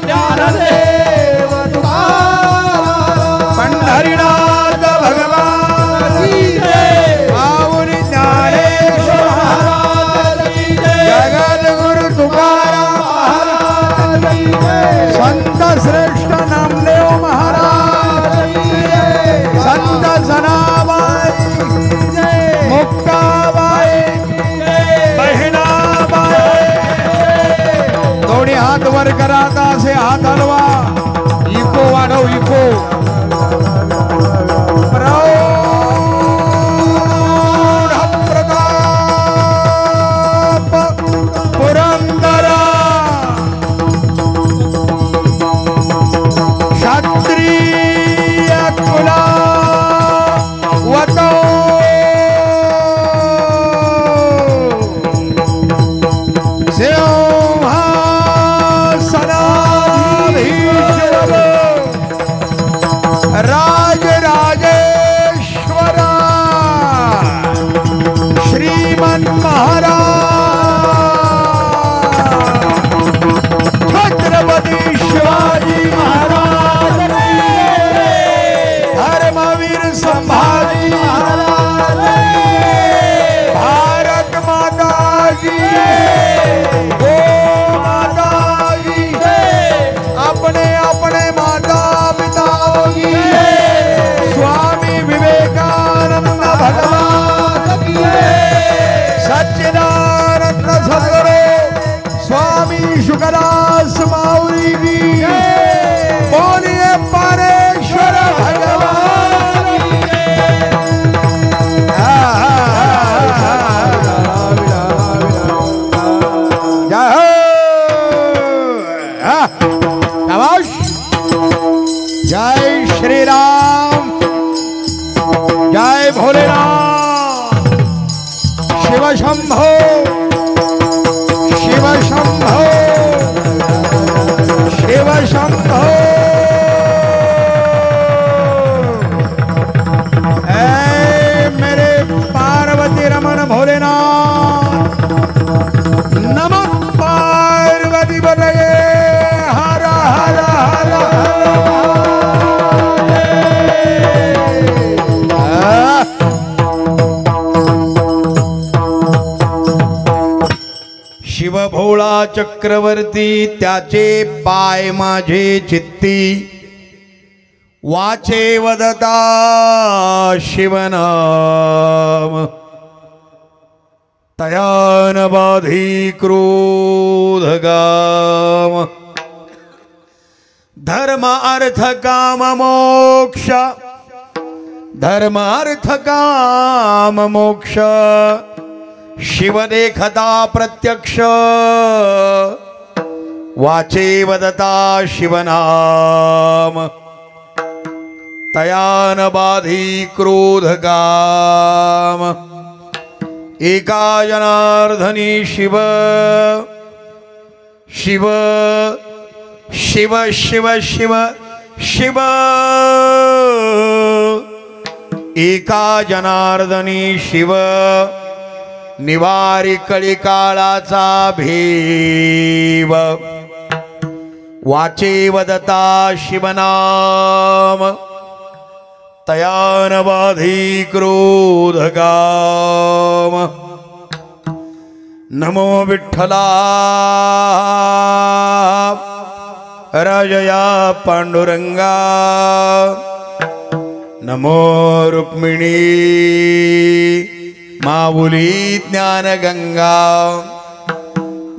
ज्ञानदेव तुकाराम पंढरीनाथ भगवान की जय माऊली ज्ञानेश्वर महाराज की जय जगद्गुरु तुकाराम महाराज की जय संत श्रेष्ठ नामदेव महाराज की जय संत जनाबाई की जय मुक्ताबाई की जय बहिणाबाई दोन्ही हात वर करा आता असे हात हलवा इको वाढव इको शुकदास माऊली की बोलिए परेश्वर भगवान जय श्री राम जय भोलेनाथ शिव शंभो शिव शंभो शिव शंभो मेरे पार्वती रमन भोलेनाथ नमः पार्वती बलये हर हर हर शिव भोळा चक्रवर्ती त्याचे पाय माझे चित्ती वाचे वदता शिवनाम तयान बाधी क्रोध गाम धर्म अर्थ काम मोक्ष धर्म अर्थ काम मोक्ष शिव देखता प्रत्यक्ष वाचे वदता शिवनाम तयान बाधी क्रोध काम एका जनार्दनी शिव शिव शिव शिव शिव शिव एका जनार्दनी शिव निवारी कळिकाळाचा भीव वाचे वदता शिवनाम तयान बाधी क्रोध काम नमो विठ्ठला राजया पांडुरंगा नमो रुक्मिणी माऊली ज्ञानगंगा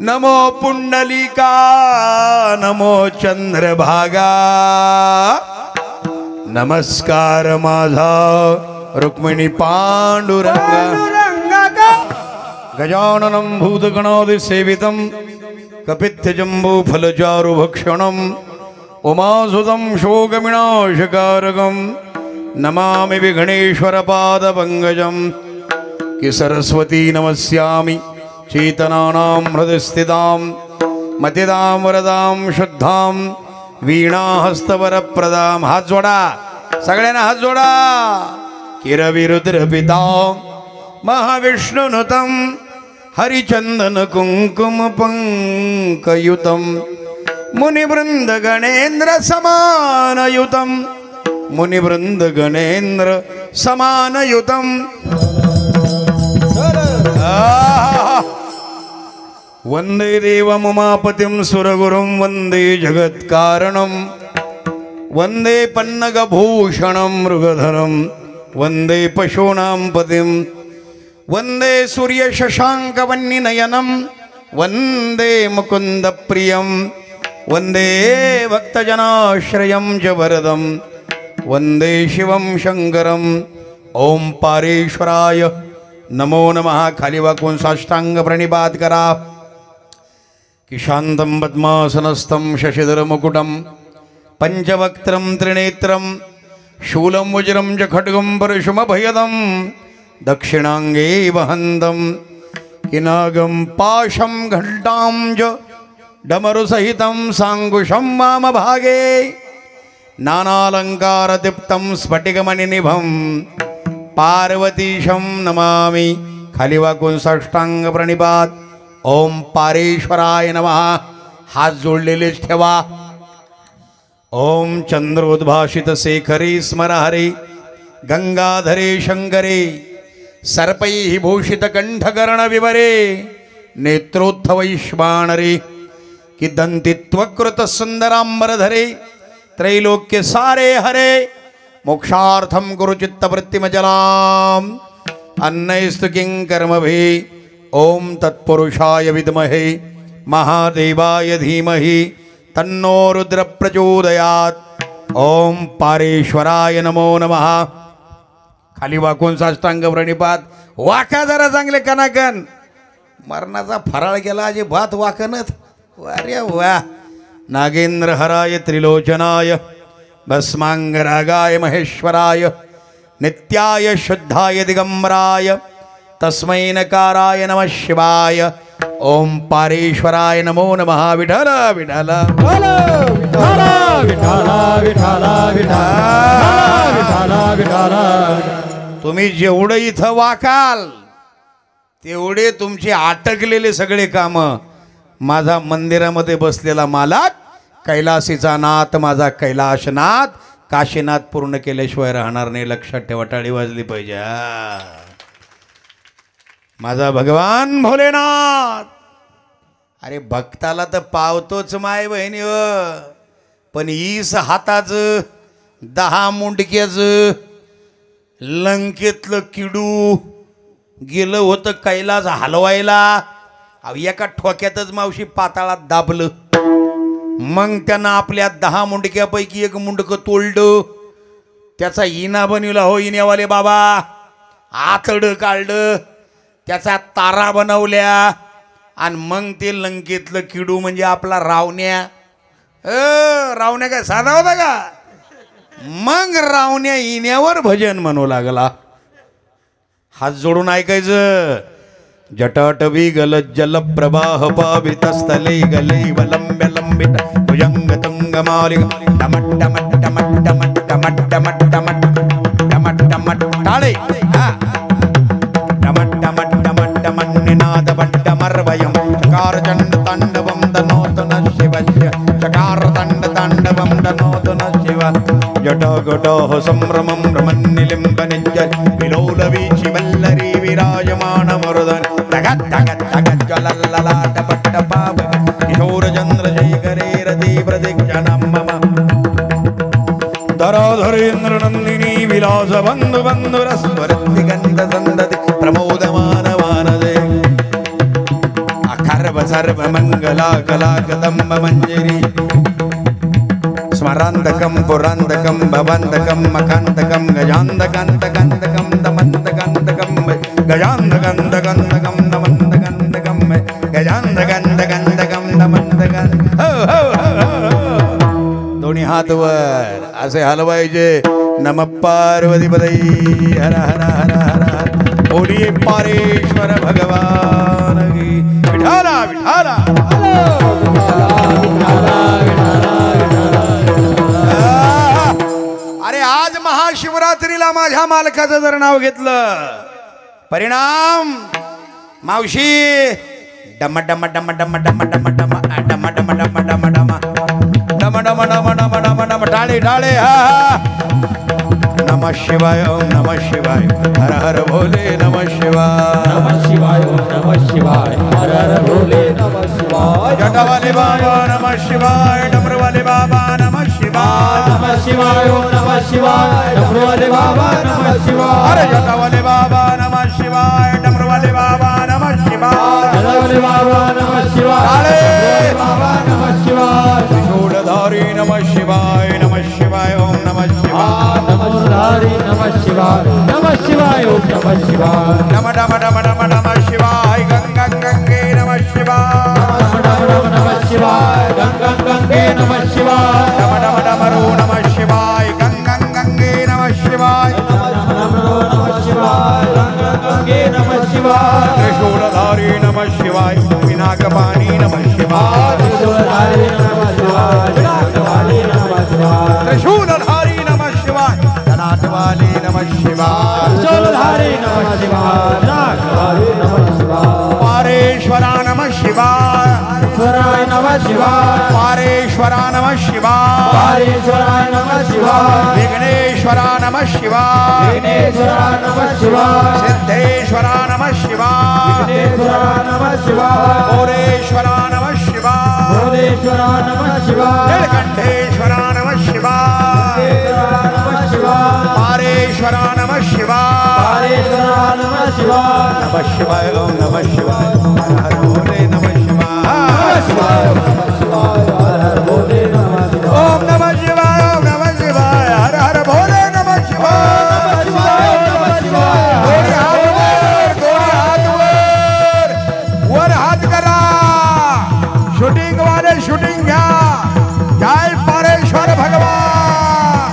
नमो पुंडलिका नमो चंद्रभागा नमस्कार माझा रुक्मिणी पांडुरंगा गजाननं भूतगणादिसेवितं कपित्थजम्बूफलचारुभक्षणं उमासुतं शोकविनाशकारकं नमामि विघ्नेश्वरपादपङ्कजं कि सरस्वती नमस्यामि चेतनानां हृदयस्थितां मतिदां वरदां शुद्धां वीणाहस्तवरप्रदां हात जोडा सगळ्यांना हात जोडा किरविरुद्रपिता महाविष्णुनुतं हरिचंदन कुंकुम पंकयुतं मुनिवृंद गणेंद्र समानयुतम मुनिवृंद गणेंद्र समानयुतम वंदे देवमुमापतिं सुरगुरुं वंदे जगत्कारणं वंदे पन्नगभूषणं मृगधरं वंदे पशूनां पतिं वंदे सूर्यशशाङ्कवह्निनयनं वंदे मुकुन्दप्रियं वंदे भक्तजनाश्रयं च वरदं वंदे शिवं शंकरं ओम पारेश्वराय नमो नमः. खाली वाकून साष्टांग प्रणिपात करा. की शांतं पद्मासनस्थं शशिधरमुकुटं पंचवक्त्रं त्रिनेत्रं शूलं वज्रं च खड्गं परशुमभयदं दक्षिणाङ्गे वहन्तं किनागं पाशं घण्टां च डमरुसहितं साङ्कुशं वामभागे नानालङ्कारदीप्तं स्फटिकमणिनिभं पार्वतीशं नमामि. खाली वाकून साष्टांग प्रणिपात. ओम पारेश्वराय नमः. हात जोडलेलेच ठेवा. ओम चंद्रोद्भाषित शेखरे स्मरहरे गंगाधरे शंकरे सर्पैः भूषित कंठकर्ण विवरे नेत्रोत्थवैश्वानरे किदंतित्वकृत सुंदरांबरधरे त्रैलोक्य सारे हरे मोक्षार्थं कुरु चित्तवृत्तिमचलाम् अन्नैस्तु किं कर्मभि. ओम तत्पुरुषाय विद्महे महादेवाय धीमहि तन्नो रुद्र प्रचोदयात्. ओम पारेश्वराय नमो नमः. खाली वाकून साष्टांग प्रणिपात. वाका जरा चांगले कनाकन. मरणाचा फराळ गेला अजिबात वाकनत. अरे वा. नागेंद्र हराय त्रिलोचनाय भस्मांगरागाय महेश्वराय नित्याय शुद्धाय दिगंबराय तस्मै नकाराय नमः शिवाय. ओम पारेश्वराय नमो नमः. विठ्ठल विठ्ठल तुम्ही जेवढं इथं वाकाल तेवढे तुमचे आटकलेले सगळे काम माझा मंदिरामध्ये बसलेला मालक कैलासीचा नाथ माझा कैलाशनाथ काशीनाथ पूर्ण केल्याशिवाय राहणार नाही. लक्षात ठेवा. टाळी वाजली पाहिजे. माझा भगवान भोलेनाथ. अरे भक्ताला तर पावतोच माय बहिणी पण 20 हाताचं 10 मुंडक्याचं लंकेतलं किडू गेलं होतं कैलास हलवायला. एका ठोक्यातच मावशी पाताळात दाबलं. मग त्यानं आपल्या 10 मुंडक्यापैकी एक मुंडकं तोडलं. त्याचा इना बनवला. हो इन्यावाले बाबा. आतडं काढलं. त्याचा तारा बनवल्या. आणि मग ते लंकेतलं किडू म्हणजे आपला रावण्या. रावण्या काय साधा होता का. मग रावण्या इन्यावर भजन म्हणू लागला. हात जोडून ऐकायचं. जटाटवी गल जल प्रवाह पावितस्थले गले वलंब्य लंबित भुजंग तुंग मालिक टमट टमट टमट टमट टमट टमट टमट टमट टमट टाळे. टमट टमट टमट टमट निनाद बड्ड मर्वयं चकार चंड तांडवं दनोत न शिवस्य चकार तांड तांडवं दनोत न शिव जटा गटः संभ्रमं भ्रमन्निलिम्ब निज्जल विलोलवीचि वल्लरी विराजमान मरुदन तगत तगत तगत ज्वलल्ललाट पट्ट पाव किशोर चंद्र जय करे रति प्रदीक्षणं मम धराधरेन्द्र नंदिनी विलास बंधु बंधुरस्वरति गंध संदति प्रमोदमान मानदे अखर्व सर्व मंगला कला कदम्ब मंजरी स्मरांतकं पुरांतकं भवंतकं मकांतकं गजांतकांतकांतकं दमंतकांतकं गजांतकांतकांतकं दमंतकांतकं गजांतकांतकांतकं दमंतकां. दोन्ही हात वर असे हलवायचे. नमः पार्वतीपतये हर हर हर हर हर. बोलिये पारेश्वर भगवान की. विठाला विठाला. अरे आज महाशिवरात्रीला माझ्या मालकाचं जर नाव घेतलं परिणाम मावशी डम डम डम डम डम डम डम डम डम डम डम डम डम विठाळे हा नमः शिवाय ओम नमः शिवाय हर हर भोले नमः शिवाय नमः शिवाय ओम नमः शिवाय हर हर भोले नमः शिवाय जटावाले बाबा नमः शिवाय डमरूवाले बाबा नमः शिवाय नमः शिवाय ओम नमः शिवाय डमरूवाले बाबा नमः शिवाय अरे जटावाले बाबा नमः शिवाय डमरूवाले बाबा नमः शिवाय जटावाले बाबा नमः शिवाय डमरूवाले बाबा नमः शिवाय त्रिशूलधारी नमः शिवाय ओम नमः शिवाय नमस्कारी नमः शिवाय ओम नमः शिवाय नम नम नम नम नमः शिवाय गंगा गंगे नमः शिवाय नमः शिवाय गंगा गंगे नमः शिवाय नम नम नमरो नमः शिवाय गंगा गंगे नमः शिवाय नमः शिवाय गंगा गंगे नमः शिवाय त्रिशूलधारी नमः शिवाय पिनाकपाणी नमः शिवाय त्रिशूलधारी नमः शिवाय पिनाकपाणी नमः शिवाय त्रिशूलधारी नमः शिवाय धनाटवाली नमः शिवाय त्रिशूलधारी नमः शिवाय पिनाकपाणी नमः शिवाय पारेश्वरा नमः शिवाय ईश्वराय नमः शिवाय पारेश्वरा नमः शिवाय पारेश्वराय नमः शिवाय विघ्नेश्वरा नमः शिवाय विघ्नेश्वराय नमः शिवाय सिद्धेश्वरा नमः शिवाय विघ्नेश्वराय नमः शिवाय भोरेश्वरा नमः शिवाय भोलेश्वराय नमः शिवाय नीलकंठेश्वरा नमः शिवाय नमः शिवाय पारेश्वरा नमः शिवाय पारेश्वराय नमः शिवाय नमः शिवाय ओम नमः शिवाय हर हर भोले नमः शिवाय हर हर भोले नमः शिवाय ओम नमः शिवाय हर हर भोले नमः शिवाय नमः शिवाय दोन्ही हात वर हात करा शूटिंग वाले शूटिंग घ्या जय पारेश्वर भगवान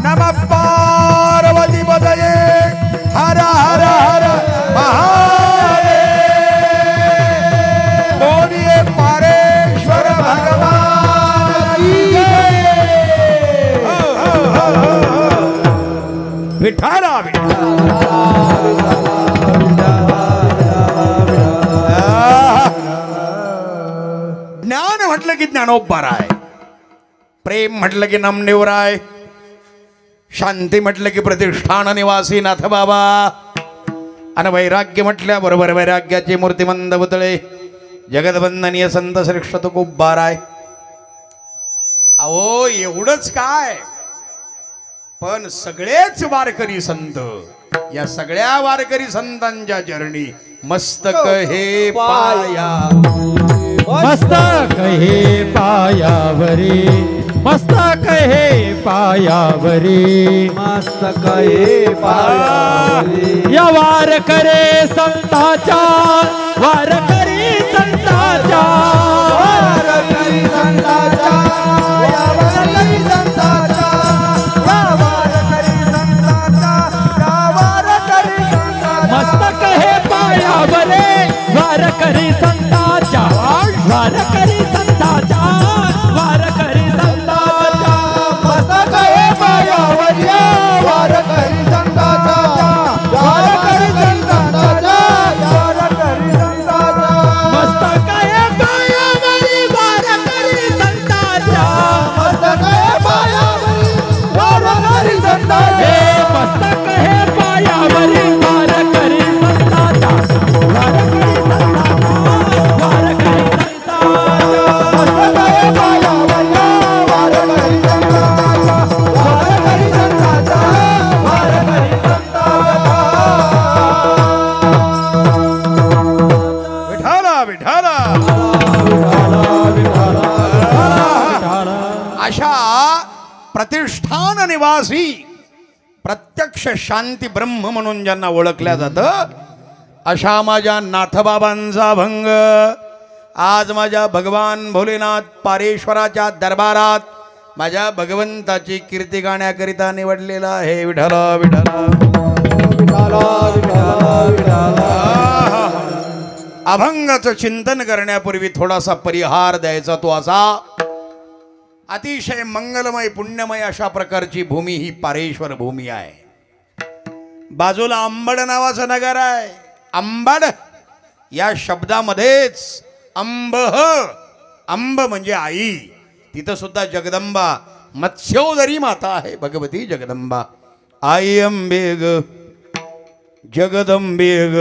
नमः पार्वती पतये हर हर हर महादेव बोलिए पारेश्वर भगवान की जय। विठाला ज्ञान म्हटलं की ज्ञानोबाराय प्रेम म्हटलं की नामदेवराय शांती म्हटलं की प्रतिष्ठान निवासी नाथ बाबा आणि वैराग्य म्हटल्याबरोबर वैराग्याचे मूर्तिमंत पुतळे जगदवंदनीय संत श्रेष्ठ तुकोबाराय अहो एवढंच काय पण सगळेच वारकरी संत या सगळ्या वारकरी संतांच्या चरणी मस्तक हे पाया मस्तक हे पायावरी मस्तक हे पायावरी मस्तक हे पायावरी या वारकरी संतांच्या वारकरी संतांच्या वारकरी संतांच्या या वारकरी संतांच्या या वारकरी संतांच्या या वारकरी संतांच्या मस्तक हे पायावरी वारकरी संतांच्या वारकरी संतांच्या वारकरी संतांच्या मस्तक हे पायावरी वारकरी संतांच्या वारकरी संतांच्या वारकरी संतांच्या मस्तक हे पायावरी वारकरी संतांच्या मस्तक हे पायावरी वारकरी संतांच्या मस्तक हे पायावरी वारकरी संतांच्या वारकरी अशा प्रतिष्ठान निवासी प्रत्यक्ष शांती ब्रह्म म्हणून ज्यांना ओळखल्या जातं अशा माझ्या नाथबाबांचा भंग आज माझ्या भगवान भोलेनाथ पारेश्वराच्या दरबारात माझ्या भगवंताची कीर्ती गाण्याकरिता निवडलेला आहे विठला विठला अभंगाचं चिंतन करण्यापूर्वी थोडासा परिहार द्यायचा तो असा अतिशय मंगलमय पुण्यमय अशा प्रकारची भूमी ही पारेश्वर भूमी आहे बाजूला अंबड नावाचं नगर आहे अंबड या शब्दामध्येच अंब म्हणजे आई तिथं सुद्धा जगदंबा मत्स्योदरी माता आहे भगवती जगदंबा. आई अंबे ग जगदंबे ग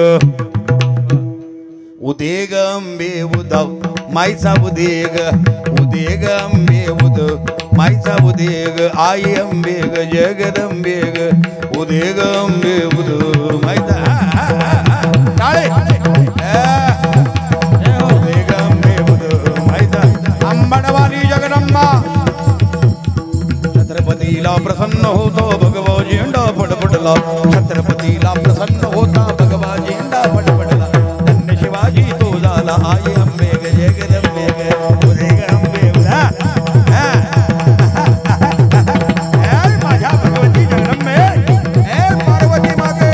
उदे ग अंबे उदव माईचा उदे ग अंबे उद माईचा उदे ग. आई अंबे ग जगदंबे ग उदे ग अंबे उद माईचा टाळे उदे ग अंबे उद माईचा अंबडवाली जगदंबा. छत्रपतीला प्रसन्न होतो भगवा झेंडा फडफडला. छत्रपतीला प्रसन्न होता भगवा झेंडा फडफडला. धन्य शिवाजी तो झाला. आई अंबे ग जगदंबे ग उदे ग अंबे उदा. माझ्या भगवती जगदंबे पार्वती माते.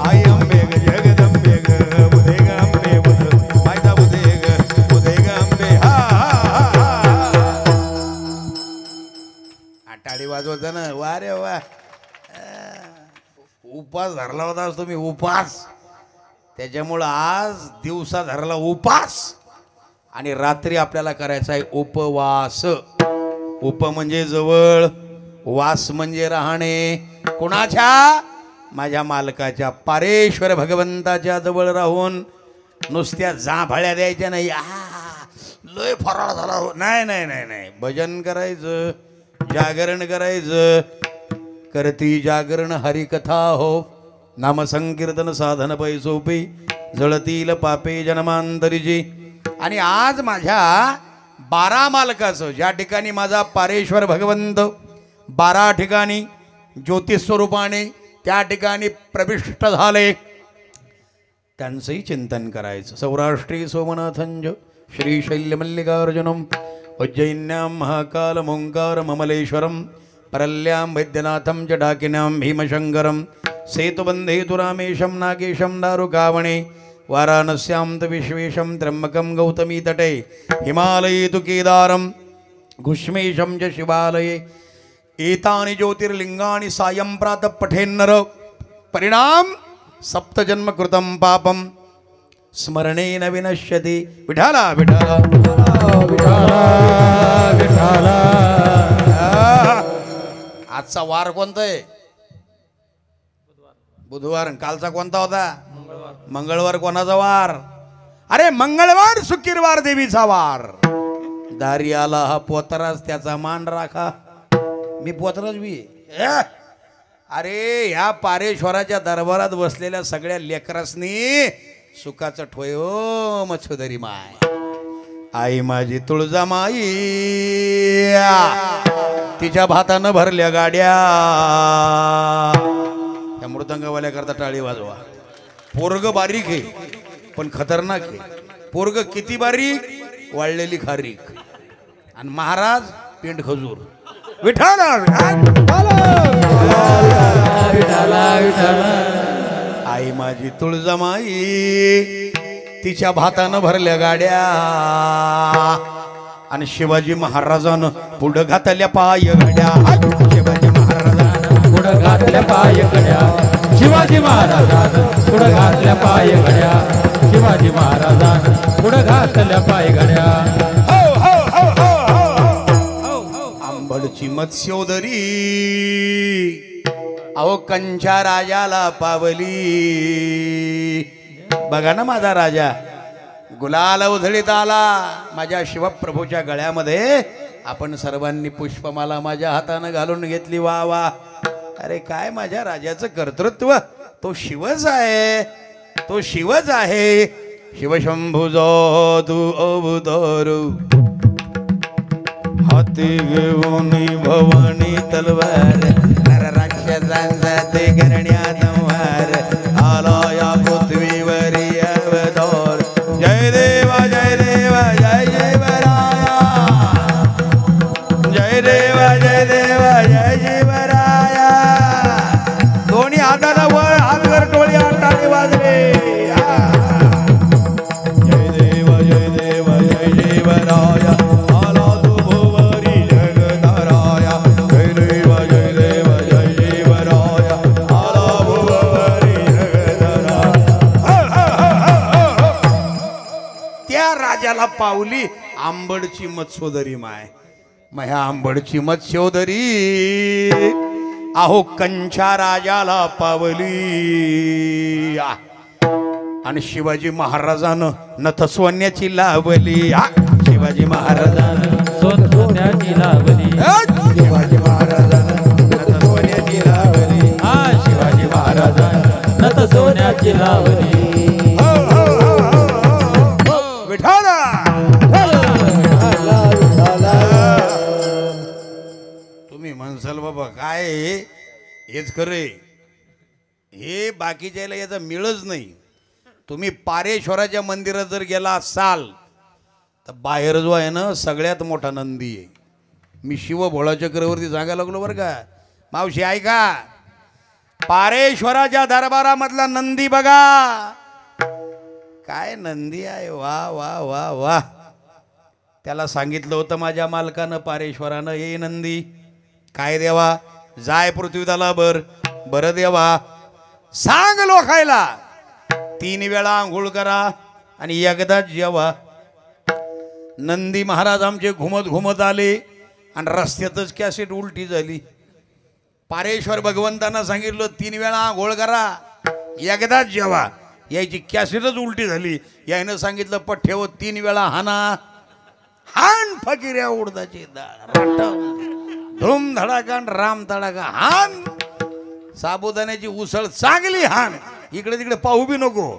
आई अंबे ग जगदंबे ग उदे ग अंबे उद मायचा उदे ग अंबे. टाळी वाजवता ना वा रे वा. उपास धरला होता तुम्ही उपास. त्याच्यामुळं आज दिवसा धरला उपास आणि रात्री आपल्याला करायचा आहे उपवास. उप म्हणजे जवळ, वास म्हणजे राहणे. कुणाच्या? माझ्या मालकाच्या पारेश्वर भगवंताच्या जवळ राहून नुसत्या जांभळ्या द्यायच्या नाही. लय फराळ झाला हो. नाही नाही नाही नाही, भजन करायचं, जागरण करायचं. करती जागरण हरिकथा हो. नामसंकीर्तन साधन पैसोपी जळतील पापे जन्मांतरीची. आणि आज माझ्या 12 मालकाचं, ज्या ठिकाणी माझा पारेश्वर भगवंत 12 ठिकाणी ज्योतिष स्वरूपाने त्या ठिकाणी प्रविष्ट झाले, त्यांचंही चिंतन करायचं. सौराष्ट्री सोमनाथंज श्रीशैल्यमल्लिकार्जुनम उज्जैन्यां महाकालम ओंकारम अमलेश्वरम परल्यां वैद्यनाथं च डाकिन्यां भीमशंकरं सेतुबन्धेतु रामेशं नागेशं दारुकावणे वाराणस्यां तु विश्वेशं त्र्यम्बकं गौतमी तटे हिमालये तु केदारं घुष्मेशं च शिवालये. एतानि ज्योतिर्लिंगानि सायं प्रातः पठेन्नर परिणाम सप्तजन्म कृतं पापं स्मरणेन विनश्यति. विठाला विठाला विठाला विठाला. आजचा वार कोणता आहे? बुधवार. कालचा कोणता होता? मंगळवार. कोणाचा वार? अरे मंगळवार शुक्रवार देवीचा वार. दारी आला हा पोतराच, त्याचा मान राखा. मी पोतराच बी. अरे ह्या पारेश्वराच्या दरबारात बसलेल्या सगळ्या लेकरासनी सुखाचं ठोय ओ मच्छोदरी माय. आई माझी तुळजामाई तिच्या भातानं भरल्या गाड्या. त्या मृदंगवाल्या करता टाळी वाजवा. पोरग बारीक आहे पण खतरनाक आहे. पोरग किती बारीक? वाळलेली खारीक. आणि महाराज पेंड खजूर. विठाला आई माझी तुळजामाई तिच्या भातानं भरल्या गाड्या. आणि शिवाजी महाराजानं पुढं घातल्या पाय घड्या. शिवाजी महाराजानं पुढं घातल्या पाय घड्या. शिवाजी महाराजानं पुढं घातल्या पाय घड्या. शिवाजी महाराजानं पुढं घातल्या पाय घड्या. आंबडची मत्स्योदरी अहो कंच्या राजाला पावली. बघा ना माझा राजा गुलाल उधळीत आला. माझ्या शिवप्रभूच्या गळ्यामध्ये आपण सर्वांनी पुष्पमाला माझ्या हातानं घालून घेतली. वा वा. अरे काय माझ्या राजाचं कर्तृत्व. तो शिवच आहे, तो शिवच आहे. शिवशंभुजो तू अवतार हाती घेऊन भवानी तलवार. नर राक्षसांचा ते करण्यात वार आला या पृथ्वीवरी अवतार. जय देवा जय देवा जय शिवराया. जय देवा जय देवा जय शिवराया. दोन्ही हाताला वर हात वर टोळी टाळी वाजले. जय देवा जय देवा जय शिवराया. आला तू भुवरी जगदाराया. जय देवा जय देवा जय शिवराया. आला भुवरी जगदाराया. त्या राजाला पावली आंबडची मत्स्योदरी माय. मह्या आंबडची मत्स्योदरी अहो कंचा राजाला पावली आणि शिवाजी महाराजानं नथस्वन्याची लावली शिवाजी महाराजानं सोन्याची लावली शिवाजी महाराजानं नथस्वन्याची लावली शिवाजी महाराजानं नथ सोन्याची लावली विठाला तुम्ही म्हणसाल बाबा काय हेच खरे हे बाकीच्याला याचा मिळच नाही. तुम्ही पारेश्वराच्या मंदिरात जर गेला असाल तर बाहेर जो आहे ना सगळ्यात मोठा नंदी आहे. मी शिव भोळा चक्रवर्ती सांगायला लागलो बरं का मावशी ऐका पारेश्वराच्या दरबारामधला नंदी बघा काय नंदी आहे वा वा वा वा. त्याला सांगितलं होतं माझ्या मालकानं पारेश्वरानं हे नंदी काय देवा जाय पृथ्वीतला बर देवा सांग लोकायला 3 वेळा आंघोळ करा आणि एकदाच जेवा. नंदी महाराज आमचे घुमत आले आणि रस्त्यातच कॅसेट उलटी झाली. पारेश्वर भगवंतांना सांगितलं 3 वेळा आंघोळ करा एकदाच जेवा. यायची कॅसेटच उलटी झाली. यायनं सांगितलं पठ्ठेव 3 वेळा हाना हान फकीऱ्या उडदाची डाळ धूम धडाका राम तडाका हान साबुदाण्याची उसळ चांगली हान इकडे तिकडे पाहू बी नको.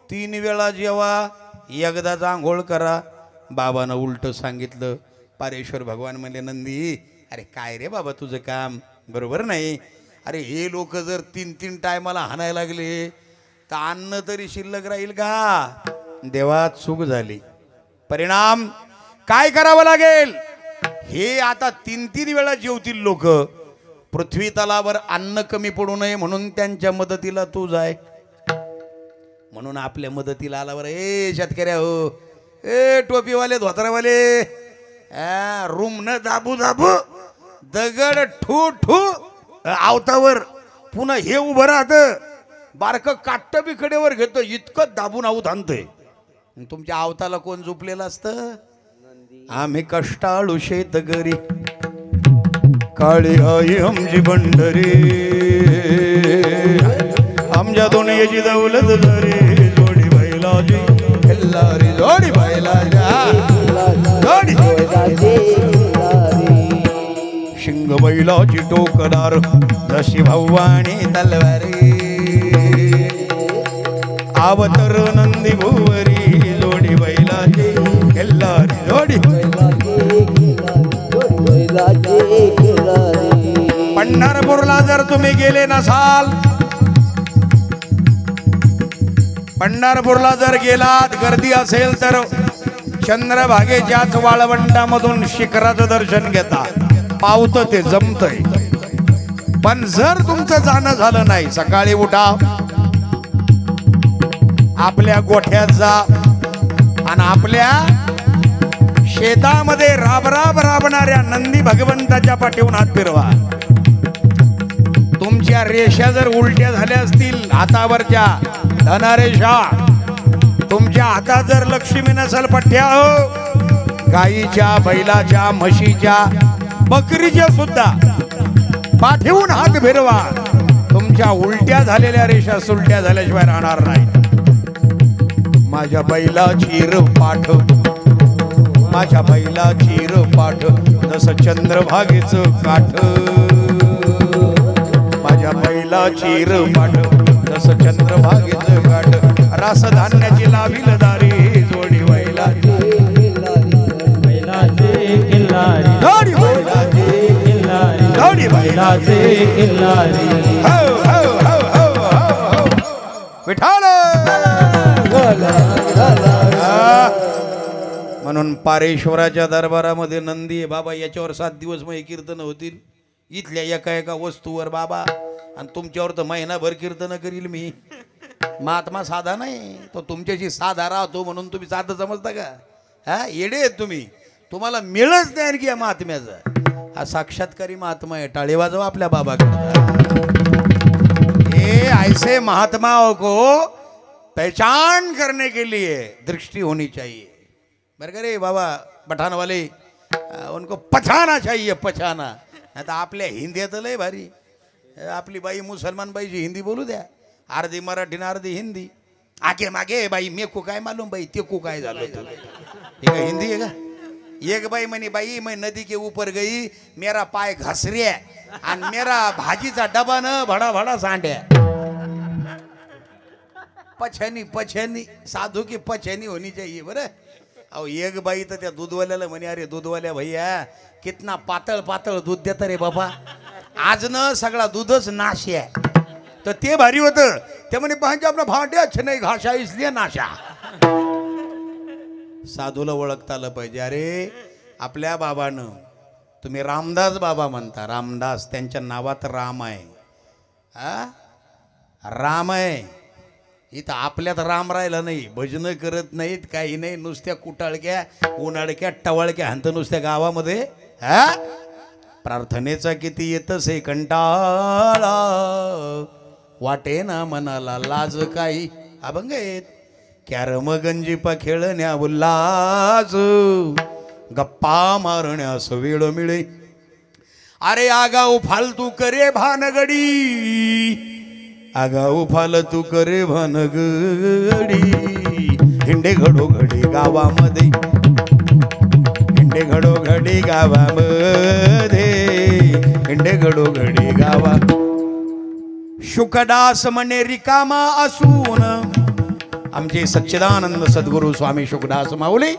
3 वेळा जेवा एकदाच आंघोळ करा. बाबानं उलट सांगितलं. पारेश्वर भगवान म्हणले नंदी अरे काय रे बाबा तुझं काम बरोबर नाही. अरे हे लोक जर 3 टायमाला हाणायला लागले तर अन्न तरी शिल्लक राहील का. देवा चूक झाली. परिणाम काय करावं लागेल हे आता 3 वेळा जेवतील लोक. पृथ्वी तलावर अन्न कमी पडू नये म्हणून त्यांच्या मदतीला तू जाय. म्हणून आपल्या मदतीला आला बरं ए शेतकऱ्या हो ए टोपीवाले धोतरावाले रूम न दाबू दगड ठू ठू आवतावर पुन्हा हे उभं राहतं बारक काट्ट बी कडेवर घेतो इतकं दाबून आऊत आणतोय. तुमच्या आवताला कोण झोपलेलं असतं. आम्ही कष्टाळू शेतकरी काळी आई आमची बंडरी आमच्या दोन्हीची दौलत जरी जोडी बैलाची खिल्लारी जोडी बैलाच्या जोडी शिंग बैलाची टोकदार जशी भवानी तलवारी आवतर नंदी भुवरी जोडी बैलाची खिल्लारी जोडी पंढरपूरला जर तुम्ही गेले नसाल पंढरपूरला जर गेलात गर्दी असेल तर चंद्रभागेच्याच वाळवंटामधून शिखराचं दर्शन घेता पावतं ते जमतंय. पण जर तुमचं जाणं झालं नाही सकाळी उठा आपल्या गोठ्यात जा आणि आपल्या शेतामध्ये राबराब राबणाऱ्या नंदी भगवंताच्या पाठीवून हात फिरवा. तुमच्या रेषा जर उलट्या झाल्या असतील हातावरच्या धनरेषा तुमच्या हातात जर लक्ष्मी नसल पठ्ठ्या हो गाईच्या बैलाच्या म्हशीच्या बकरीच्या सुद्धा पाठीवून हात फिरवा. तुमच्या उलट्या झालेल्या रेषा सुलट्या झाल्याशिवाय राहणार नाही. माझ्या बैलाची पाठ माझ्या बैलाची पाठ जसं चंद्रभागेचं काठ माझ्या बैलाची पाठ जसं चंद्रभागेचं काठ रासधान्याची लावील दारी जोडी बैलाची जोडी बैलाची जोडी बैलाची विठाल. म्हणून पारेश्वराच्या दरबारामध्ये नंदी आहे बाबा. याच्यावर 7 दिवस मग कीर्तन होतील इथल्या एका वस्तूवर बाबा. आणि तुमच्यावर तर महिनाभर कीर्तन करील मी. महात्मा साधा नाही तो तुमच्याशी साधा राहतो म्हणून तुम्ही साधं समजता का. हा येडे आहेत तुम्ही. तुम्हाला मिळच नाही आणखी या महात्म्याचा. हा साक्षात्कारी महात्मा आहे. टाळे वाजवा आपल्या बाबाकडे. हे ऐसे महात्माओं को पहचान करने के लिए दृष्टि होनी चाहिए. बरं का रे बाबा पठाण वाले उनको पछाना चाहिए पछाना. आता आपल्या हिंदीत लय भारी. आपली बाई मुसलमान बाईची हिंदी बोलू द्या, अर्धी मराठी ना अर्धी हिंदी. आगे मागे बाई मेकू काय मालूम बाई तेकू काय झालं होतं. हे काय हिंदी आहे का? एक बाई म्हणे बाई मैं नदी के ऊपर गई, मेरा पाय घसरे आणि मेरा भाजीचा डबा न भडा भडा सांड्या. पछनी पछनी साधू की पछनी होनी चाहिए बरं. अहो एक बाई तर त्या दूधवाल्याला म्हणे अरे दूधवाल्या भैया कितना पातळ पातळ दूध देता रे बाबा, आज न सगळा दूधच नाश आहे. तर ते भारी होतं. ते म्हणे पाहिजे आपला भांडे अच्छे नाही घाशा इसलिए नाशा. साधूला ओळखता आलं पाहिजे. अरे आपल्या बाबानं, तुम्ही रामदास बाबा म्हणता, रामदास त्यांच्या नावात राम आहे. हा राम आहे. इथं आपल्यात राम राहिला नाही, भजन करत नाहीत काही नाही, नुसत्या कुटाळक्या उन्हाळक्या टवाळक्या हंत नुसत्या गावामध्ये. हा प्रार्थनेचा किती येतसे कंटाळा, वाटे ना मनाला लाज काही. अभंग आहेत. कॅरम गंजीपा खेळण्या उल्हास, गप्पा मारण्यास वेळ मिळे. अरे आगाऊ फालतू करे भानगडी, आगाऊ फालतू करे भानगडी. हिंडे घडोघडी गावामध्ये, हिंडे घडोघडी गावामध्ये, हिंडे घडोघडी गावा. शुकदास म्हणे रिकामा असून, आमचे सच्चिदानंद सद्गुरू स्वामी शुकदास माऊली,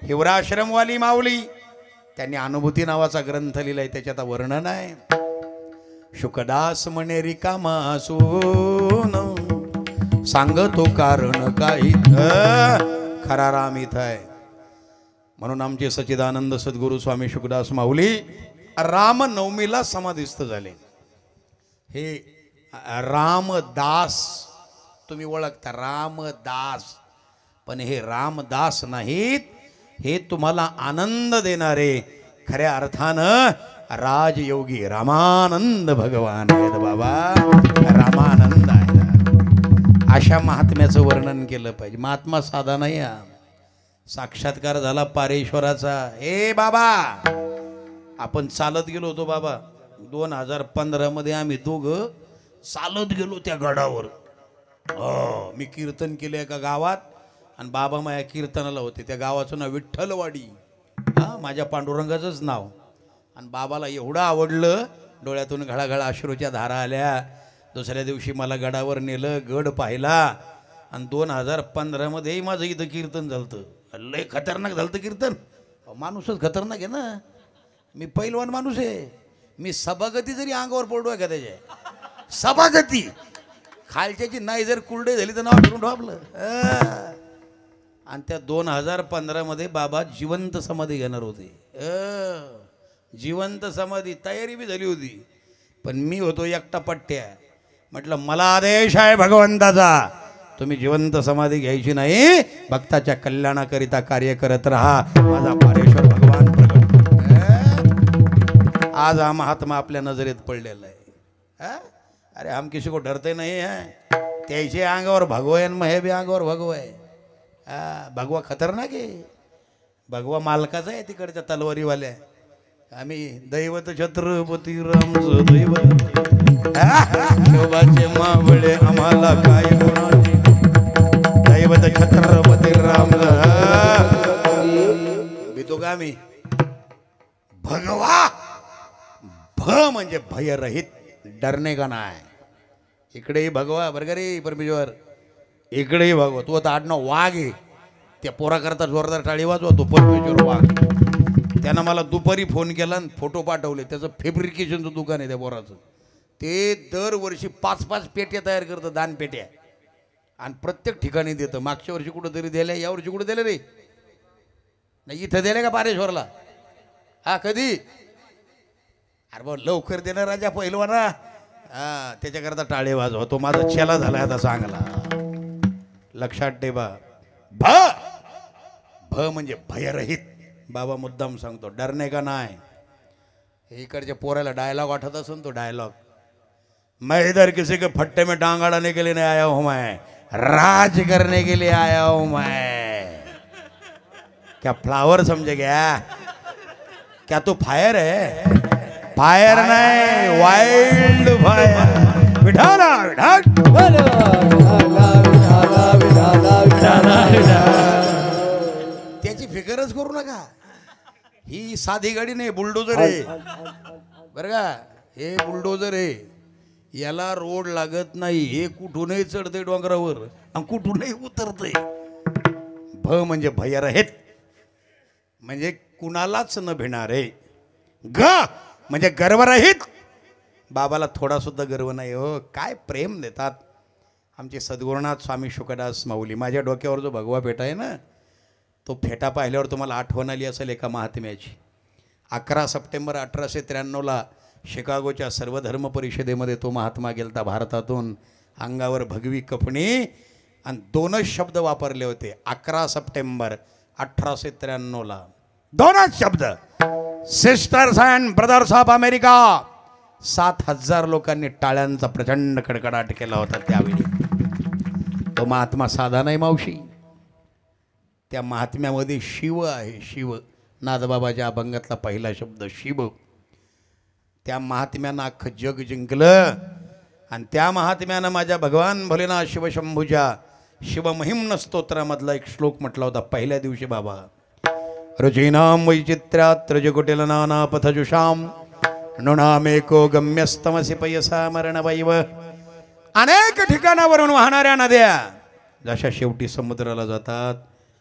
हिवराश्रमवाली माऊली, त्यांनी अनुभूती नावाचा ग्रंथ लिहिलाय, त्याच्यात वर्णन आहे. शुकदास म्हणे रिकामा असून, सांगतो कारण काही, खरा राम इथं आहे. म्हणून आमचे सच्चिदानंद सद्गुरू स्वामी शुकदास माऊली रामनवमीला समाधिस्थ झाले. हे रामदास तुम्ही ओळखता, रामदास, पण हे रामदास नाहीत, हे तुम्हाला आनंद देणारे खऱ्या अर्थानं राजयोगी रामानंद भगवान आहेत बाबा. रामानंद आहे. अशा महात्म्याचं वर्णन केलं पाहिजे. महात्मा साधा नाही हा, साक्षात्कार झाला पारेश्वराचा. ए बाबा, आपण चालत गेलो होतो बाबा 2015 मध्ये, आम्ही दोघं चालत गेलो त्या गडावर. मी कीर्तन केले एका गावात आणि बाबा माझ्या कीर्तनाला होते. त्या गावाचं नाव विठ्ठलवाडी. हा माझ्या पांडुरंगाचंच नाव. आणि बाबाला एवढं आवडलं, डोळ्यातून घळाघळा अश्रूच्या धारा आल्या. दुसऱ्या दिवशी मला गडावर नेलं, गड पाहिला. आणि 2015 मध्येही माझं इथं कीर्तन झालं. लय खतरनाक झालं कीर्तन. माणूसच खतरनाक आहे ना. मी पैलवान माणूस आहे. मी सभागती जरी अंगावर पडलो आहे का त्याच्या, सभागती खालच्याची नाही जर कुरडे झाली तर नाव ठेवून ठेवलं. आणि त्या 2015 मध्ये बाबा जिवंत समाधी घेणार होते. जिवंत समाधी तयारी बी झाली होती, पण मी होतो एकटा पट्ट्या. म्हटलं मला आदेश आहे भगवंताचा, तुम्ही जिवंत समाधी घ्यायची नाही, भक्ताच्या कल्याणाकरिता कार्य करत राहा. माझा पारेश्वर भगवान प्रकट. आज हा महात्मा आपल्या नजरेत पडलेला आहे. अरे हम किसी को डरते नहीं है. त्याचे अंगावर भगवा आहे, मग हे बी अंगावर भगवा आहे. भगवा खतरनाक आहे. भगवा मालकाचा आहे तिकडच्या तलवारीवाल्या. आम्ही दैवत छत्रपती रामचं दैवत, शोभाचे मावळे आम्हाला काय कोणाचे, दैवत छत्रपती राम. भीतो का आम्ही? भगवा, भ म्हणजे भयरहित, डरणे का नाही. इकडेही भगवा बरं का रे परमेश्वर, इकडेही भगवा. तू आता आडनाव वाघ आहे. त्या पोराकरता जोरदार टाळी वाजवा. तो परमेश्वर वाघ. त्यानं मला दुपारी फोन केला आणि फोटो पाठवले. त्याचं फॅब्रिकेशनचं दुकान आहे त्या पोराचं. ते दरवर्षी 5-5 पेट्या तयार करतं, दानपेट्या, आणि प्रत्येक ठिकाणी देतं. मागच्या वर्षी कुठं तरी दिल्या, यावर्षी कुठं दिलं रे? नाही इथं दिलं का पारेश्वरला? हा कधी? अरे बा लवकर देणार राजा पहिलवाना. हा त्याच्याकरता टाळे वाजवा. तो माझा चेला झाला आता चांगला. लक्षात ठेवा. भ भ म्हणजे भयरहित. बाबा मुद्दाम सांगतो, डरणे का नाही. हे इकडच्या पोराला डायलॉग आठवत असून तो डायलॉग, मैं इधर किसी के फट्टे में टांग अड़ाने के लिए नहीं आया हूं, मैं राज करने के लिए आया हूं. मैं क्या फ्लावर समझे क्या? क्या तो फायर है? फायर नाही, वाईल्ड फायर. विठाला विठाल. त्याची फिकरच करू नका. ही साधी गाडी नाही, बुलडोजर आहे बरं का. हे बुलडोजर आहे, याला रोड लागत नाही. हे कुठूनही चढते डोंगरावर आणि कुठूनही उतरते. भ म्हणजे भयरहित, म्हणजे कुणालाच न भिणारे. ग म्हणजे गर्वरहित. बाबाला थोडा सुद्धा गर्व नाही हो. काय प्रेम देतात आमचे सद्गुरुनाथ स्वामी शुकदास माऊली. माझ्या डोक्यावर जो भगवा फेटा आहे ना, तो फेटा पाहिल्यावर तुम्हाला आठवण आली असेल एका महात्म्याची. 11 सप्टेंबर 1893ला शिकागोच्या सर्वधर्म परिषदेमध्ये तो महात्मा गेलता भारतातून. अंगावर भगवी कपणी आणि 2च शब्द वापरले होते 11 सप्टेंबर 1893ला. 2च शब्द, sisters and brothers of America. 7,000 लोकांनी टाळ्यांचा प्रचंड कडकडाट केला होता त्यावेळी. तो महात्मा साधा नाही मावशी. त्या महात्म्यामध्ये शिव आहे. शिव, नादबाबाच्या अभंगातला पहिला शब्द शिव. त्या महात्म्यानं अख्खं जग जिंकलं आणि त्या महात्म्यानं माझ्या भगवान भोलेनाथ शिवशंभूच्या शिवमहिम्न स्तोत्रामधला एक श्लोक म्हटला होता पहिल्या दिवशी. बाबा रुचीनाम वैचित्र्यात रजकुटिल नाना पथजुषाम नृणामेको गम्यस्तमसि पयसा मरणवैव. अनेक ठिकाणावरून वाहणाऱ्या नद्या जशा शेवटी समुद्राला जातात,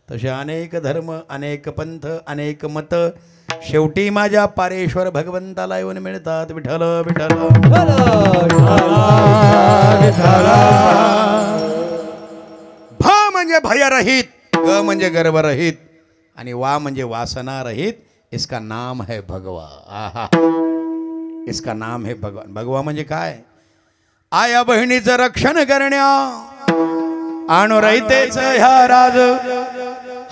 तसे अनेक धर्म, अनेक पंथ, अनेक मत शेवटी माझ्या पारेश्वर भगवंताला येऊन मिळतात. विठ्ठल विठ्ठल. भ म्हणजे भयरहित, ग म्हणजे गर्वरहित आणि वा म्हणजे वासना रहित. इसका नाम है भगवा. आहा, इसका नाम है भगवान. भगवा म्हणजे काय? आया बहिणीचं रक्षण करण्या अनुरहितेच ह्या राज.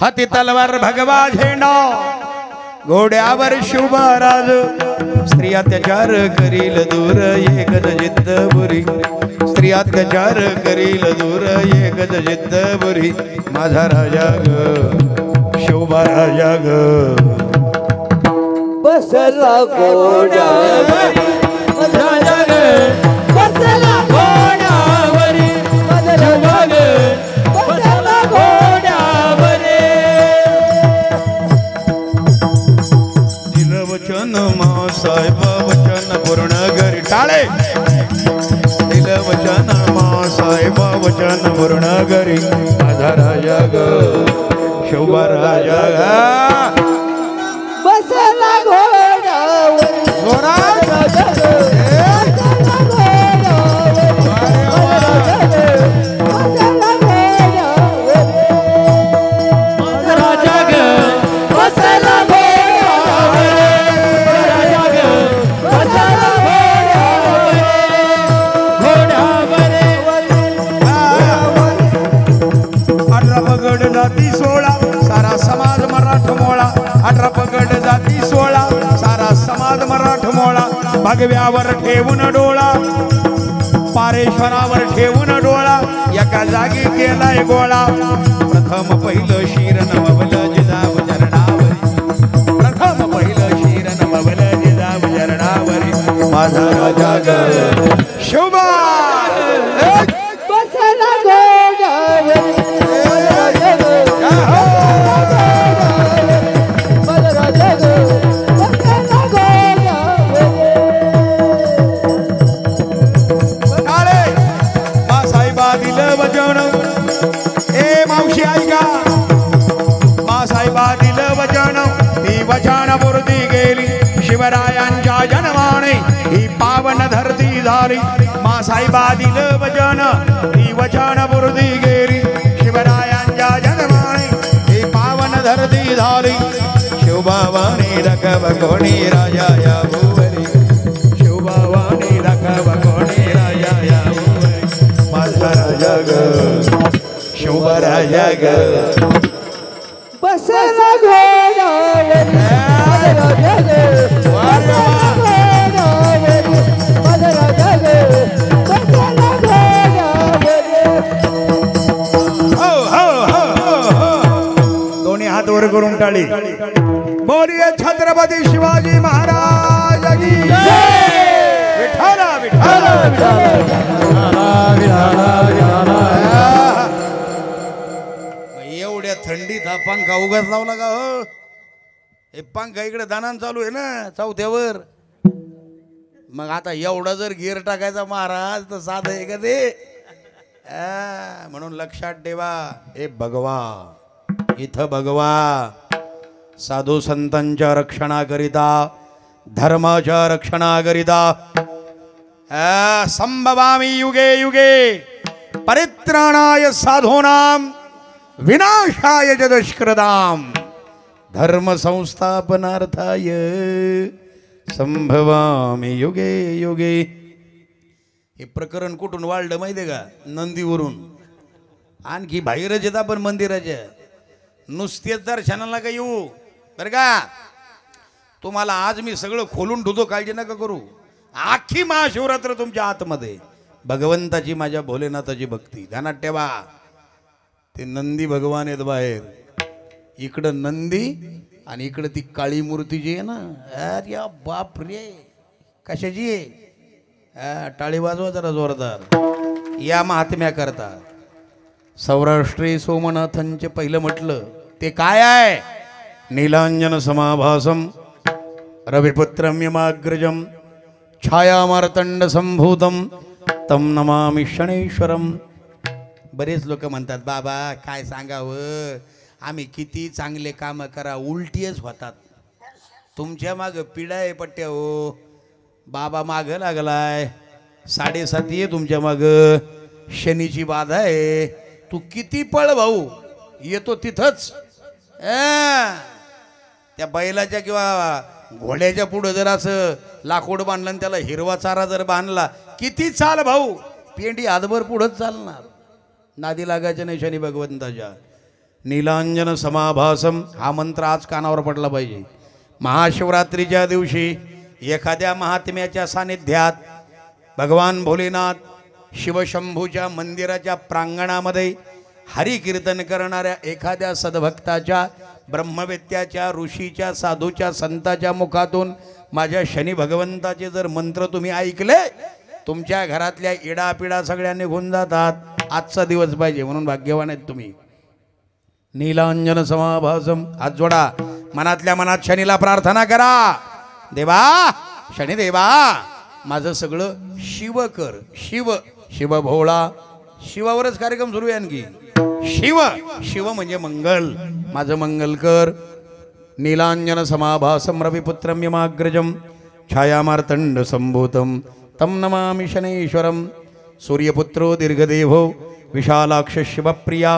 हाती तलवार भगवा झेंडा, घोड्यावर शुभ राज. स्त्री अत्याचार करील दूर एकच जिद्द बुरी. स्त्री अत्याचार करील दूर एकच जिद्द बुरी. माझा राजा ग, शोभा राजा ग. बसला घोड्यावरी राजा ग, बसला घोड्यावरी राजा ग, बसला घोड्यावरी. दिलं वचन मासाहेब वचन पूर्ण करी. टाळे. दिलं वचन मासाहेब वचन पूर्ण करी. माझा राजा ग, शोभा राजा ग. बसला घोड्यावरी घोडा राजा ग, बसला घोड्यावरी राजा ग, बसला घोड्यावरी. राजा ग, बसला घोड्यावरी राजा ग, बसला घोड्यावरी. घोड्यावर 18 पगड जाती 16 सारा समाज मराठमोळा. 18 पगड जाती 16 सारा समाज मराठमोळा. भगव्यावर ठेवून डोळा, पारेश्वरावर ठेवून डोळा. एका जागी केलाय गोळा. प्रथम पहिलं शिर नववलं जिजाऊ चरणावरी. प्रथम पहिलं शिर नववलं जिजाऊ चरणावरी. माझा राजा ग, शोभा. बसला घोड्यावरी राजा ग, बसला राजा ग, बसला घोड्यावरी. काळे मासाहेबा दिलं वचन. ए मावशी ऐका, मासाहेबा दिलं वचन. ती वचन मूर्ती गेली शिवरायांच्या जन्माने. ही पावन धरती झाली. मासाहेबा दिलं वचन, ती वचन मूर्ती गेली शिवरायांच्या जन्माने. ही पावन धरती झाली. शिवबावाने रकब कोणी राजा या भुवरी. शिवबावाने रकब कोणी राजा या भुवरी. माझा राजा ग, शोभा राजा ग. बसला घोड्यावरी राजा ग, बसला घोड्यावरी राजा ग, बसला घोड्यावरी. हो हो हो हो हो. दोन्ही हात वर करून टाळी. बोलिये छत्रपती छत्रपती शिवाजी महाराज की विठाला विठाला एवढ्या थंडीत हा पंखा उगाच लावला का हो? हे पंखा इकडे दानान चालू आहे ना चौथ्यावर. मग आता एवढा जर गिअर टाकायचा महाराज तर साधं आहे का ते? म्हणून लक्षात ठेवा, हे भगवा इथं भगवा साधू संतांच्या रक्षणाकरिता धर्माच्या रक्षणाकरिता संभवामी युगे युगे परित्राणाय साधूनाम विनाशाय च दुष्कृताम धर्म संस्थापनार्थाय संभवामी युगे युगे. हे प्रकरण कुठून वाढलं माहितीये का? नंदीवरून. आणखी बाहेरच येत आपण मंदिराच्या, नुसतेच दर्शनाला का येऊ बरं का. तुम्हाला आज मी सगळं खोलून ठेवतो, काळजी नका करू. आखी महाशिवरात्र तुमच्या आतमध्ये भगवंताची माझ्या भोलेनाथाची भक्ती ध्यानात ठेवा. ते नंदी भगवान आहेत बाहेर, इकडं नंदी आणि इकडं ती काळी मूर्ती जी आहे ना, अरे बाप रे कशाची आहे. टाळी वाजवा जरा जोरदार या महात्म्या करता. सौराष्ट्री सोमनाथांचे पहिलं म्हटलं ते काय आहे? नीलांजन समाभासम रविपुत्रम यमाग्रजम छायामार्तंड संभूतम तम नमामि शनैश्वरम. बरेच लोक म्हणतात बाबा काय सांगावं, आम्ही किती चांगले काम करा उलटीच होतात. तुमच्या माग पिढा आहे पट्ट्या हो. बाबा माग लागलाय, 7.5 आहे तुमच्या माग, शनीची बाधा आहे. तू किती पळ भाऊ, येतो तिथंच. त्या बैलाच्या किंवा घोड्याच्या पुढं जर असं लाकूड बांधलं आणि त्याला हिरवा चारा जर बांधला, किती चाल भाऊ, पेंडी हातभर पुढंच चालणार. नादी लागायच्या नाही शनी भगवंताच्या. नीलांजन समाभासम हा मंत्र आज कानावर पडला पाहिजे. महाशिवरात्रीच्या दिवशी एखाद्या महात्म्याच्या सानिध्यात भगवान भोलेनाथ शिवशंभूच्या मंदिराच्या प्रांगणामध्ये हरिकीर्तन करणाऱ्या एखाद्या सद्भक्ताच्या, ब्रह्मवेत्याच्या, ऋषीच्या, साधूच्या, संताच्या मुखातून माझ्या शनी भगवंताचे जर मंत्र तुम्ही ऐकले, तुमच्या घरातल्या इडापिडा सगळ्या निघून जातात. आजचा दिवस पाहिजे म्हणून भाग्यवान आहेत तुम्ही. नीलांजन समाभासम हात जोडा, मनातल्या मनात शनीला प्रार्थना करा. देवा शनी देवा माझं सगळं शिव कर. शिव शिव भोळा, शिवावरच कार्यक्रम सुरू आहे. आणखी शिव शिव म्हणजे मंगल, माझं मंगल कर. नीलांजन समाभासम रविपुत्रम यमाग्रजम छायामार्तंड संभूतम तम नमामि शनैश्वरम. सूर्यपुत्रो दीर्घदेवो विशालाक्ष शिवप्रिया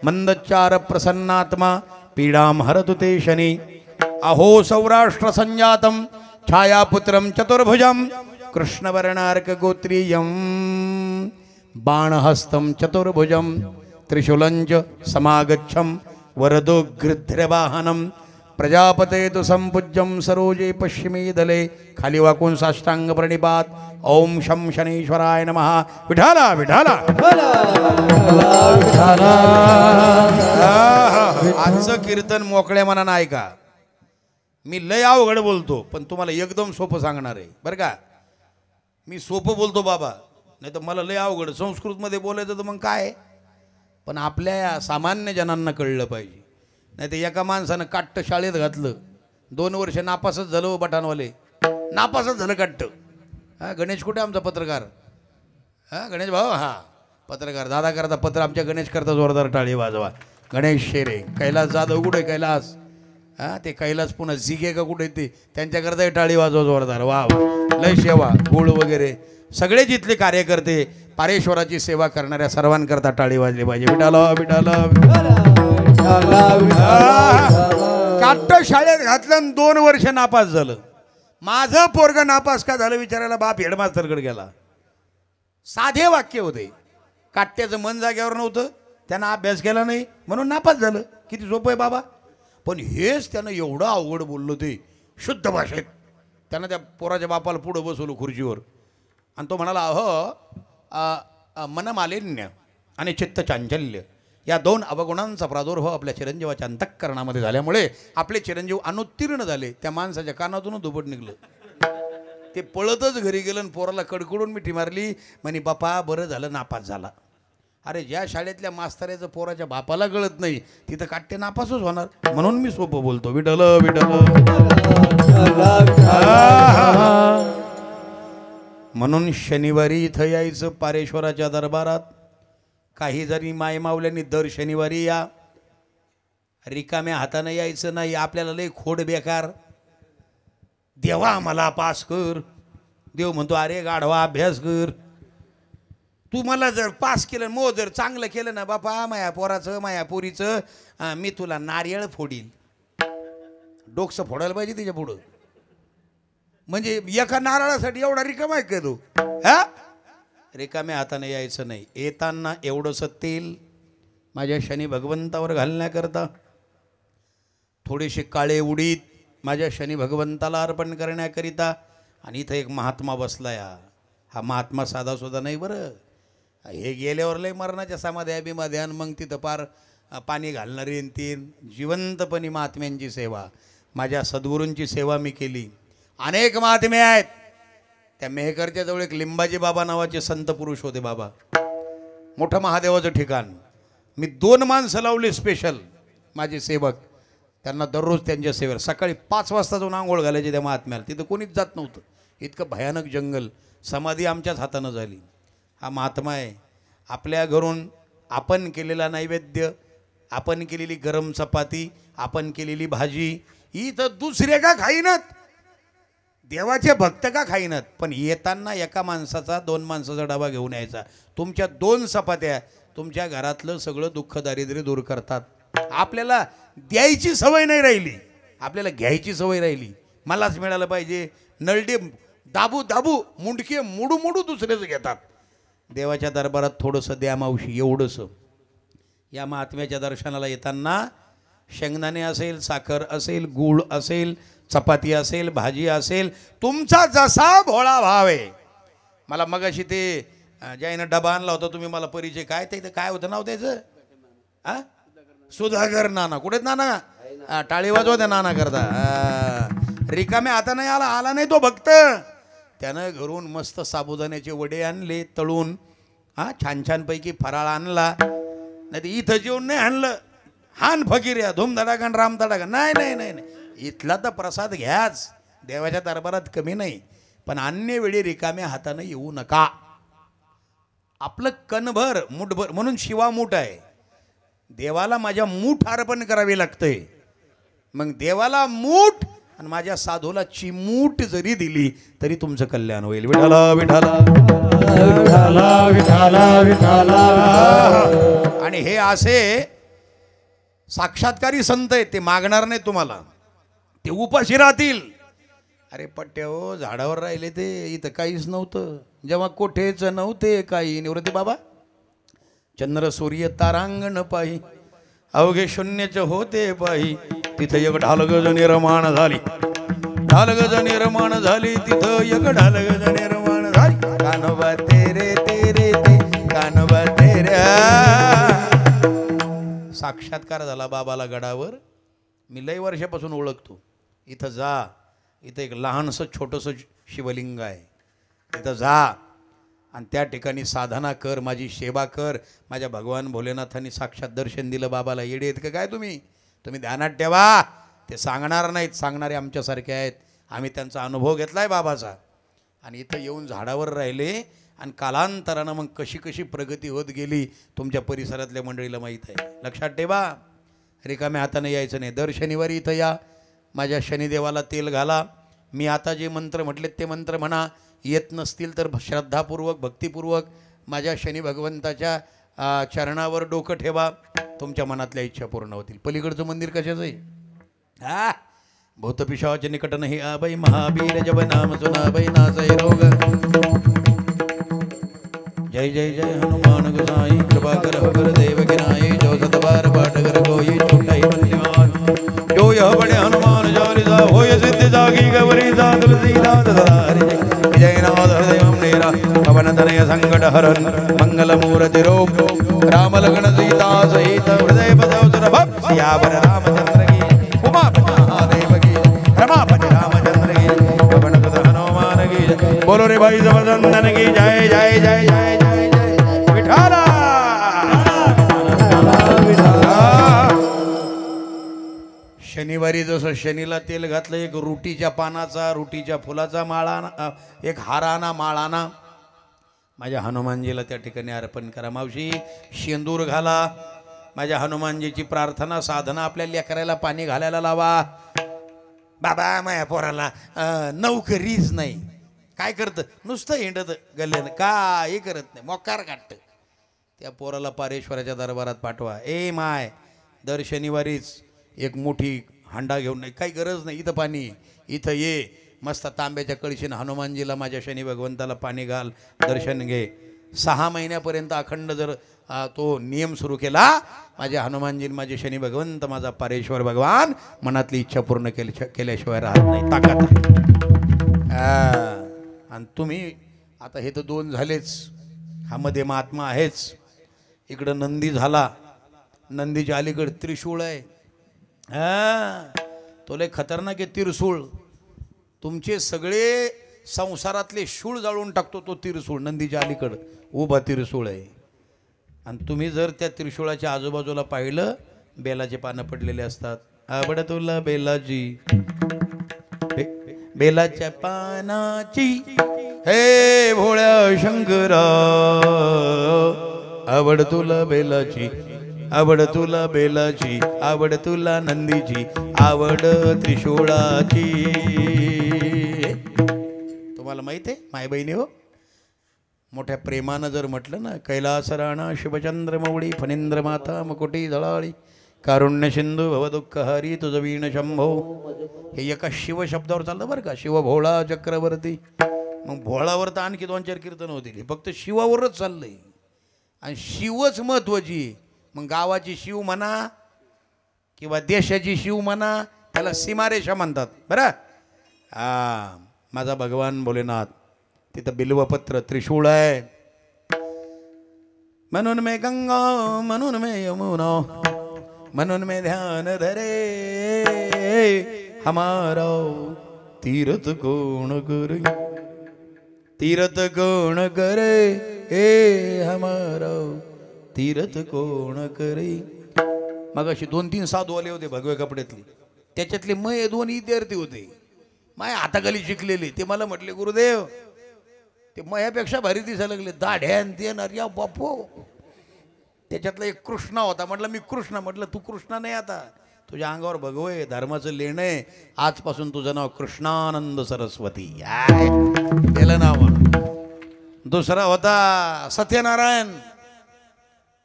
मंदच्चार प्रसन्नात्मा पीडाम हरतु ते शनी. अहो सौराष्ट्र संजातम छायापुत्रम चतुर्भुजम कृष्णवर्णार्क गोत्रीयम बाणहस्तं चतुर्भुजं त्रिशूलंच समागच्छं वरदो गृध्रवाहनं प्रजापते तु संपूज्यं सरोजे पश्चिमी दले. खाली वाकून साष्टांग प्रणिपात. ओम शं शनीश्वराय नमः. विठाला विठाला. आजचं कीर्तन मोकळ्या मनानं ऐका. मी लय अवघड बोलतो पण तुम्हाला एकदम सोपं सांगणार आहे बरं का. मी सोपं बोलतो बाबा, नाही तर मला लय अवघड संस्कृतमध्ये बोलायचं तर मग काय. पण आपल्या सामान्य जनांना कळलं पाहिजे. नाही तर एका माणसानं काट्ट शाळेत घातलं, 2 वर्ष नापासच झालं. बटाणवाले नापासच झालं काट्ट. हां गणेश कुठे आमचा पत्रकार? हां गणेश भाऊ, हां पत्रकार दादा करता पत्र. आमच्या गणेश करता जोरदार टाळी वाजवा. गणेश शेरे. कैलास जाधव कुठे? कैलास हां ते कैलास पुन्हा झिगे का कुठे ते, त्यांच्याकरता टाळी वाजवा जोरदार. वा लय सेवा गुळ वगैरे सगळे जिथले कार्यकर्ते पारेश्वराची सेवा करणाऱ्या सर्वांकरता टाळी वाजली पाहिजे. विठाला विठाला. काट्ट शाळेत घातलं 2 वर्ष नापास झालं. माझं पोरग नापास का झालं विचारायला बाप हेडमास्टरकडे गेला. साधे वाक्य होते. काट्ट्याचं मन जाग्यावर नव्हतं, त्यानं अभ्यास केला नाही म्हणून नापास झालं. किती सोपं आहे बाबा. पण हेच त्यानं एवढं अवघड बोललो ते शुद्ध भाषेत. त्यानं त्या पोराच्या बापाला पुढं बसवलं खुर्चीवर आणि तो म्हणाला, अहो मनमालिन्य आणि चित्त चांचल्य या दोन अवगुणांचा प्रादुर्भाव आपल्या चिरंजीवाच्या अंतःकरणामध्ये झाल्यामुळे आपले चिरंजीव अनुत्तीर्ण झाले. त्या माणसाच्या कानातून दुबट निघलं. ते पळतच घरी गेलं आणि पोराला कडकडून मिठी मारली. म्हणे बापा बरं झालं नापास झाला. अरे ज्या शाळेतल्या मास्तराचं पोराच्या बापाला कळत नाही तिथं काट्टे नापासच होणार. म्हणून मी सोपं बोलतो. विठल विठल. म्हणून शनिवारी इथं यायचं पारेश्वराच्या दरबारात. काही जरी मायमावल्यांनी दर शनिवारी या. रिकाम्या हाताने यायचं नाही. आपल्याला लय खोड बेकार. देवा आम्हाला पास कर. देव म्हणतो अरे गाढवा अभ्यास कर. तू मला जर पास केलं मो जर चांगलं केलं ना बापा माया पोराचं माया पोरीचं मी तुला नारळ फोडील. डोकसं फोडायला पाहिजे तिच्या पुढं. म्हणजे एका नारळासाठी एवढा रिकामा आहे का तू? हा रिकाम्या हाताने यायचं नाही. येताना एवढंसं तेल माझ्या शनी भगवंतावर घालण्याकरता, थोडेसे काळे उडीद माझ्या शनी भगवंताला अर्पण करण्याकरिता. आणि इथं एक महात्मा बसला या. हा महात्मा साधा सुद्धा नाही बरं. हे गेल्यावर लय मरणाच्या समाध्या बिमाध्या मग तिथं पार पाणी घालणारी येईन तीन. जिवंतपणी महात्म्यांची सेवा, माझ्या सद्गुरूंची सेवा मी केली. अनेक महात्मे आहेत. त्या मेहकरच्या जवळ एक लिंबाजी बाबा नावाचे संत पुरुष होते. बाबा मोठं महादेवाचं ठिकाण. मी 2 माणसं लावली स्पेशल माझे सेवक. त्यांना दररोज त्यांच्या सेवेवर सकाळी 5 वाजता जाऊन आंघोळ घालायचे त्या महात्म्याला. तिथं कोणीच जात नव्हतं. इतकं भयानक जंगल. समाधी आमच्याच हातानं झाली. हा महात्मा आहे. आपल्या घरून आपण केलेला नैवेद्य, आपण केलेली गरम चपाती, आपण केलेली भाजी इथं दुसरे का खाईनात, देवाचे भक्त का खाईनात. पण येताना एका माणसाचा 2 माणसाचा डबा घेऊन यायचा. तुमच्या 2 चपात्या तुमच्या घरातलं सगळं दुःख दारिद्र्य दूर करतात. आपल्याला द्यायची सवय नाही राहिली, आपल्याला घ्यायची सवय राहिली. मलाच मिळालं पाहिजे. नळडे दाबू दाबू मुंडके मोडू मोडू दुसरेच घेतात. देवाच्या दरबारात थोडंसं द्या मावशी एवढंसं. या महात्म्याच्या दर्शनाला येताना शेंगदाणे असेल, साखर असेल, गूळ असेल, चपाती असेल, भाजी असेल, तुमचा जसा भोळा भाव आहे. मला मगाशी ते ज्यानं डबा आणला होता तुम्ही मला परिचय काय ते काय होतं नाव त्याचं? हा सुधाकर नाना. कुठेच नाना? टाळी वाजवा त्या नाना करता. रिकाम्या आता नाही आला नाही तो भक्त. त्यानं घरून मस्त साबुदाण्याचे वडे आणले तळून. हा छान छानपैकी फराळ आणला. नाही ते इथं जेवण नाही आणलं. हान फकीर या धूमधडाकन रामधडाकन. नाही नाही नाही नाही. इथला तर प्रसाद घ्याच. देवाच्या दरबारात कमी नाही. पण अन्य वेळी रिकाम्या हातानं येऊ नका. आपलं कणभर मूठभर म्हणून शिवा मूठ आहे. देवाला माझ्या मूठ अर्पण करावी लागते. मग देवाला मूठ आणि माझ्या साधूला चिमूट जरी दिली तरी तुमचं कल्याण होईल. विठाला विठाला विठाला विठाला विठाला. आणि हे असे साक्षात्कारी संत आहेत. ते मागणार नाही तुम्हाला, ते उपाशी राहतील. अरे पट्ट्या हो झाडावर राहिले ते. इथं काहीच नव्हतं जेव्हा कोठेच नव्हते काही. निवृत्ती बाबा चंद्र सूर्य तारांगण पाही अवघे शून्यच होते पाही. तिथं एक ढालगज निर्माण झाली. ढालगज निर्माण झाली तिथं एक ढालगज निर्माण झाली. कानोबा तेरे तेरे ते कानोबा तेरे. साक्षात्कार झाला बाबाला गडावर. मी लय वर्षापासून ओळखतो. इथं जा. इथं एक लहानसं छोटंसं शिवलिंग आहे. तिथं जा आणि त्या ठिकाणी साधना कर, माझी सेवा कर. माझ्या भगवान भोलेनाथांनी साक्षात दर्शन दिलं बाबाला. येडे आहेत का काय तुम्ही? तुम्ही ध्यानात ठेवा. ते सांगणार नाहीत. सांगणारे आमच्यासारखे आहेत. आम्ही त्यांचा अनुभव घेतला आहे बाबाचा. आणि इथं येऊन झाडावर राहिले. आणि कालांतरानं मग कशी कशी प्रगती होत गेली तुमच्या परिसरातल्या मंडळीला माहीत आहे. लक्षात ठेवा. रिकाम्या हाताने यायचं नाही. दर शनिवारी इथं या. माझ्या शनिदेवाला तेल घाला. मी आता जे मंत्र म्हटलेत ते मंत्र म्हणा. येत नसतील तर श्रद्धापूर्वक भक्तिपूर्वक माझ्या शनी भगवंताच्या चरणावर डोकं ठेवा. तुमच्या मनातल्या इच्छा पूर्ण होतील. पलीकडचं मंदिर कशाचं आहे? हा भूतपिशाच निकट नाही आबाई महावीर जब नाम सुना बै नासय रोग. जय जय जय हनुमान गोसाई कृपा कर गुरुदेव गिनाई. जो सतबार पाठ कर कोई छूटाई बंदिवान. जो यह बड़े हनुमान चालीसा होय सिद्धि जागी गवरी तुलसीदास सदा हरि. जय नाथ हृदय मेरा पवन तनय समय संकट हरण मंगल मूर्ति रूप राम लग्न सीता सहित हृदय बसव सियावर रामचंद्र की उमापति महादेव की रमापति रामचंद्र की पवन सुत हनुमान की बोलो रे भाई जबरदंदन की जय जय जय जय जय जय विठाला शनिवारी जसं शनीला तेल घातलं एक रुटीच्या पानाचा रुटीच्या फुलाचा माळा एक हाराना माळाना माझ्या हनुमानजीला त्या ठिकाणी अर्पण करा मावशी शेंदूर घाला माझ्या हनुमानजीची प्रार्थना साधना आपल्या लेकराला पाणी घालायला लावा बाबा माझ्या पोराला नोकरीच नाही काय करतं नुसतं हिंडत गल्ल्यानं काही करत नाही मोकार काढतं त्या पोराला पारेश्वराच्या दरबारात पाठवा ए माय दर शनिवारीच एक मोठी हांडा घेऊन नाही काही गरज नाही इथं पाणी इथं ये मस्त तांब्याच्या कळशीनं हनुमानजीला माझ्या शनी भगवंताला पाणी घाल दर्शन घे 6 महिन्यापर्यंत अखंड जर तो नियम सुरू केला माझ्या हनुमानजी माझे शनी भगवंत माझा पारेश्वर भगवान मनातली इच्छा पूर्ण केल्याशिवाय राहत नाही ताकद आहे आणि तुम्ही आता हे तर 2 झालेच हा मध्ये महात्मा आहेच इकडं नंदी झाला नंदीच्या अलीकडे त्रिशूळ आहे तो लय खतरनाक आहे त्रिशूळ तुमचे सगळे संसारातले शूळ जाळून टाकतो तो त्रिशूळ नंदीच्या अलीकडं उभा त्रिशूळ आहे आणि तुम्ही जर त्या त्रिशूळाच्या आजूबाजूला पाहिलं बेलाचे पानं पडलेले असतात आवड तुला बेलाची बेलाच्या पानाची हे भोळ्या शंकरा आवड तुला बेलाची आवड तुला बेलाची आवड तुला नंदीची आवड त्रिशूळाची तुम्हाला माहित आहे माय बहिणी हो मोठ्या प्रेमानं जर म्हटलं ना कैलास राणा शिवचंद्र मौळी फणींद्र माता मुकुटी जळाळी कारुण्य सिंधू भवदुःख हरी तुझ वीण शंभो हे एका शिव शब्दावर चाललं बरं का शिव भोळा चक्रवर्ती मग भोळावर तर आणखी 2-4 कीर्तन होतील फक्त शिवावरच चाललंय आणि शिवच महत्वाची मग गावाची शिव म्हणा किंवा देशाची शिव म्हणा त्याला सीमारेषा म्हणतात बरं माझा भगवान भोलेनाथ तिथं बिल्वपत्र त्रिशूळ आहे म्हणून मे गंगा म्हणून मे यमुना म्हणून मे ध्यान धरे हमारा तीर्थ कोण करे तीर्थ कोण करे हे हमारा तीर्थ कोण करे मग अशी 2-3 साधू आले होते भगवे कपड्यातले त्याच्यातले मय 2 विद्यार्थी होते माय हाताखाली शिकलेले ते मला म्हटले गुरुदेव ते मयापेक्षा भारी दिसायला लागले दाढ्यान ते या बापू त्याच्यातला एक कृष्णा होता म्हटलं मी कृष्णा म्हटलं तू कृष्णा नाही आता तुझ्या अंगावर भगवे धर्माचं लेणं आहे आजपासून तुझं नाव कृष्णानंद सरस्वती केलं नाव दुसरा होता सत्यनारायण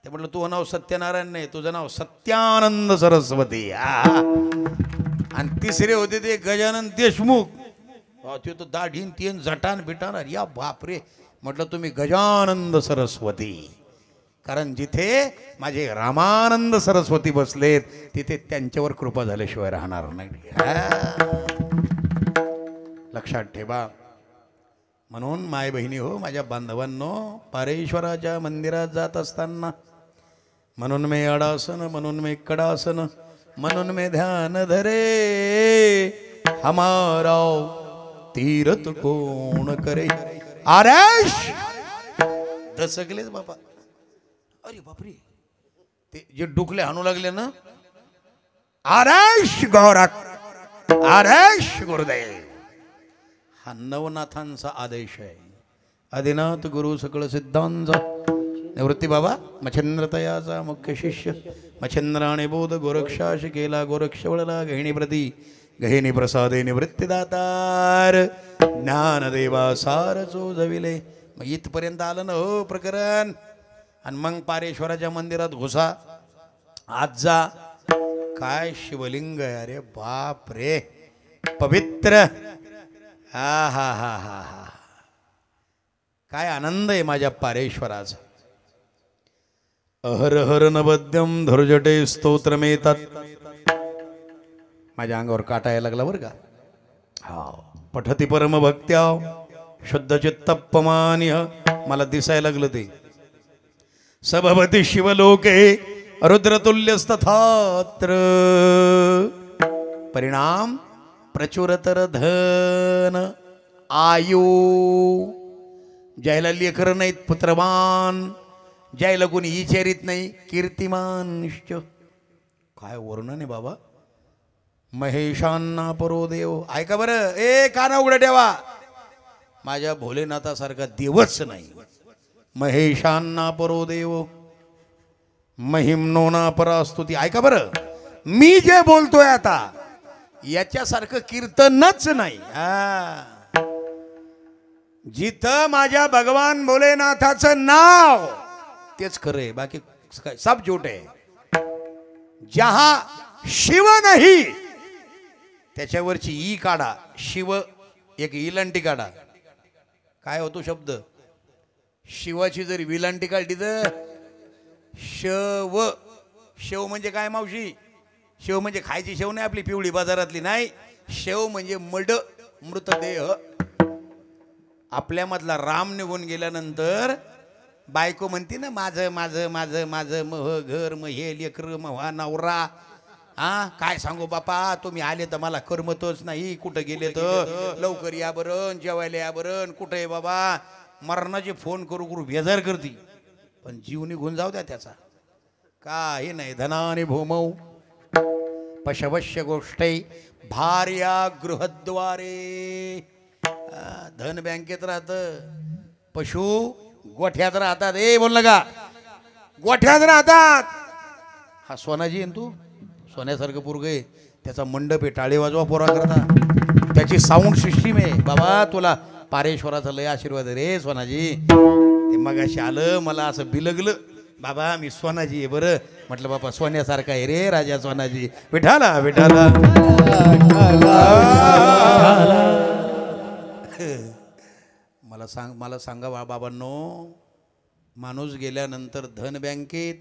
ते म्हटलं तुझं नाव सत्यनारायण नाही तुझं नाव सत्यानंद सरस्वती आणि तिसरे होते ते गजानन देशमुख ते तो दाढीन तीन जटान बिटान या बापरे म्हटलं तुम्ही गजानंद सरस्वती कारण जिथे माझे रामानंद सरस्वती बसलेत तिथे त्यांच्यावर कृपा झाल्याशिवाय राहणार नाही लक्षात ठेवा म्हणून माय बहिणी हो माझ्या बांधवांनो पारेश्वराच्या मंदिरात जात असताना म्हणून मे अडासन म्हणून मे कडासन म्हणून मे ध्यान धरे हमारा तीर्थ कोण करे आरेश दसकलेच बाबा अरे बापरे ते जे डुकले हाणू लागले ना आरेश गोरख आरेश गुरुदेव हा नवनाथांचा आदेश आहे आदिनाथ गुरु सकळ सिद्धांचा निवृत्ती बाबा मच्छिंद्रतयाचा मुख्य शिष्य मच्छिंद्राणे बोध गोरक्षाश केला गोरक्षवळला गहिणी प्रती गहिणी प्रसादे निवृत्तीदातार ज्ञानदेवा सार चोजविले मग इथपर्यंत आलं ना हो प्रकरण आणि मग पारेश्वराच्या मंदिरात घुसा आज जा काय शिवलिंग आहे अरे बाप रे पवित्र हा हा हा हा हा काय आनंद आहे माझ्या पारेश्वराचा अहर हर नवद्यम धुर्जटे स्तोत्रम येतात माझ्या अंगावर काटा यायला लागला बरं का हा पठती परम भक्त्या शुद्ध चित्तपमान्य मला दिसायला लागलं ते. सभवती शिवलोके रुद्रतुल्यस्तथात्र परिणाम प्रचुरतर धन आयु. ज्याला लेकर नाहीत पुत्रवान, ज्याला कोणी विचारित नाही कीर्तिमान. काय वर्णन आहे बाबा. महेशांना परो देव. ऐका बरं, ए काना उघडं ठेवा. माझ्या भोलेनाथासारखा देवच नाही. महेशांना परो देव महिमनोना परास्तुती. ऐका बरं, मी जे बोलतोय आता याच्यासारखं कीर्तनच नाही. जिथं माझ्या भगवान भोलेनाथाचं नाव तेच खरं आहे, बाकी काय सब झूठ आहे. जहा शिव नाही त्याच्यावरची ई काढा, शिव एक इलांटी काढा. काय होतो शब्द? शिवाची जरी विलांटी काढली तर शव. शेव म्हणजे काय मावशी? शेव म्हणजे खायची शेव नाही आपली पिवळी बाजारातली नाही. शेव म्हणजे मड, मृतदेह. आपल्यामधला राम निघून गेल्यानंतर बायको म्हणते ना, माझं माझं माझं माझं मह घर मह हे लेकर महा नवरा. काय सांगू बापा, तुम्ही आले तर मला करमतच नाही. कुठं गेले तर लवकर या बरं, जेवायला या बरं. कुठं आहे बाबा? मरणाचे फोन करू करू बेजार करती, पण जीव निघून जाऊ द्या त्याचा. काही नाही. धनाने भूमौ पशवश्य गोष्टे भार्या गृहद्वारे. धन बँकेत राहतं, पशु गोठ्यात राहतात. बोल का, गोठ्यात राहतात. हा सोनाजी आहे तू, सोन्यासारखं पोरग आहे. त्याचा मंडप आहे, टाळे वाजवा पोरा करता. त्याची साऊंड सिस्टीम आहे. बाबा तुला पारेश्वराचा लय आशीर्वाद रे सोनाजी. ते मगाशी आलं, मला असं बिलगलं. बाबा मी सोनाजी आहे बरं. म्हटलं बाबा सोन्यासारखा आहे रे राजा सोनाजी. विठाला विठाला. मला सांगा बाबांनो, माणूस गेल्यानंतर धन बँकेत,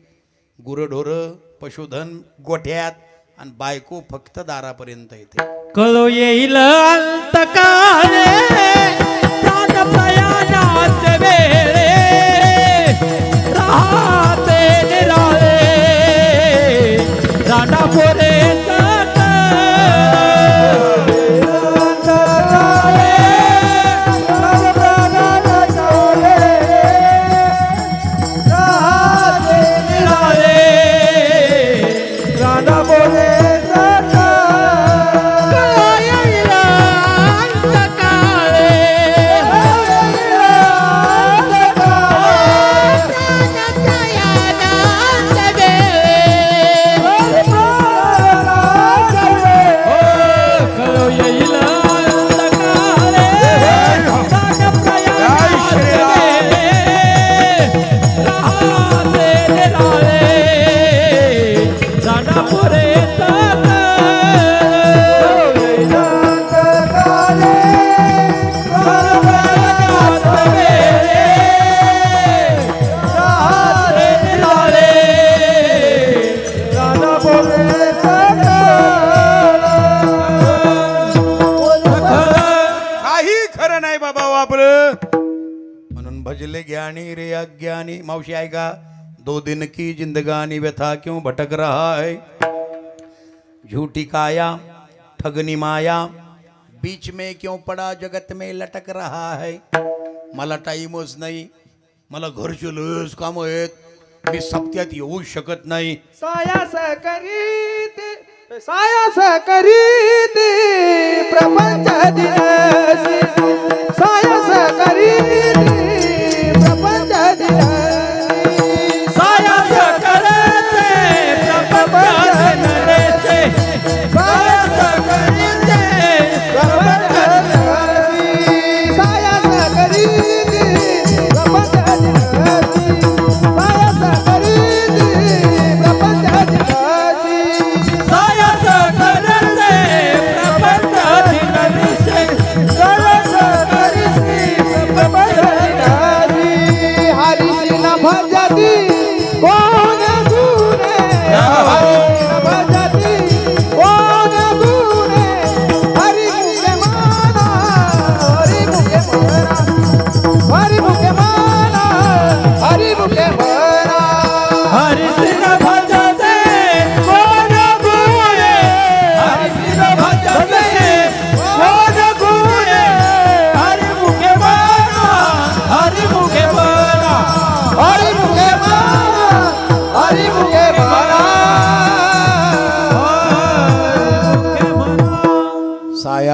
गुरढोरं पशुधन गोठ्यात, आणि बायको फक्त दारापर्यंत येते. कळो येईल अंतकाळे प्राण प्रयाणाचे वेळे राहते निराळे राडा पोरे भजले ज्ञानी रे अज्ञानी. मावशी आहे का? 2 दिन की जिंदगानी व्यथा क्यों भटक रहा है. झूठी काया ठगनी माया बीच में क्यों पड़ा जगत में लटक रहा है. मला टाइमच नाही, मला घरचे लस काम आहेत, मी सप्त्यात येऊ शकत नाही. सायास करीत प्रपंच दिनसी. सायास करीत प्रपंच दिनसी. सायास करते प्रपंच दिनसी. सायास करीत प्रपंच दिनसी. सायास करीत प्रपंच दिनसी. सायास करीत प्रपंच दिनसी. सायास करते प्रपंच दिनसी.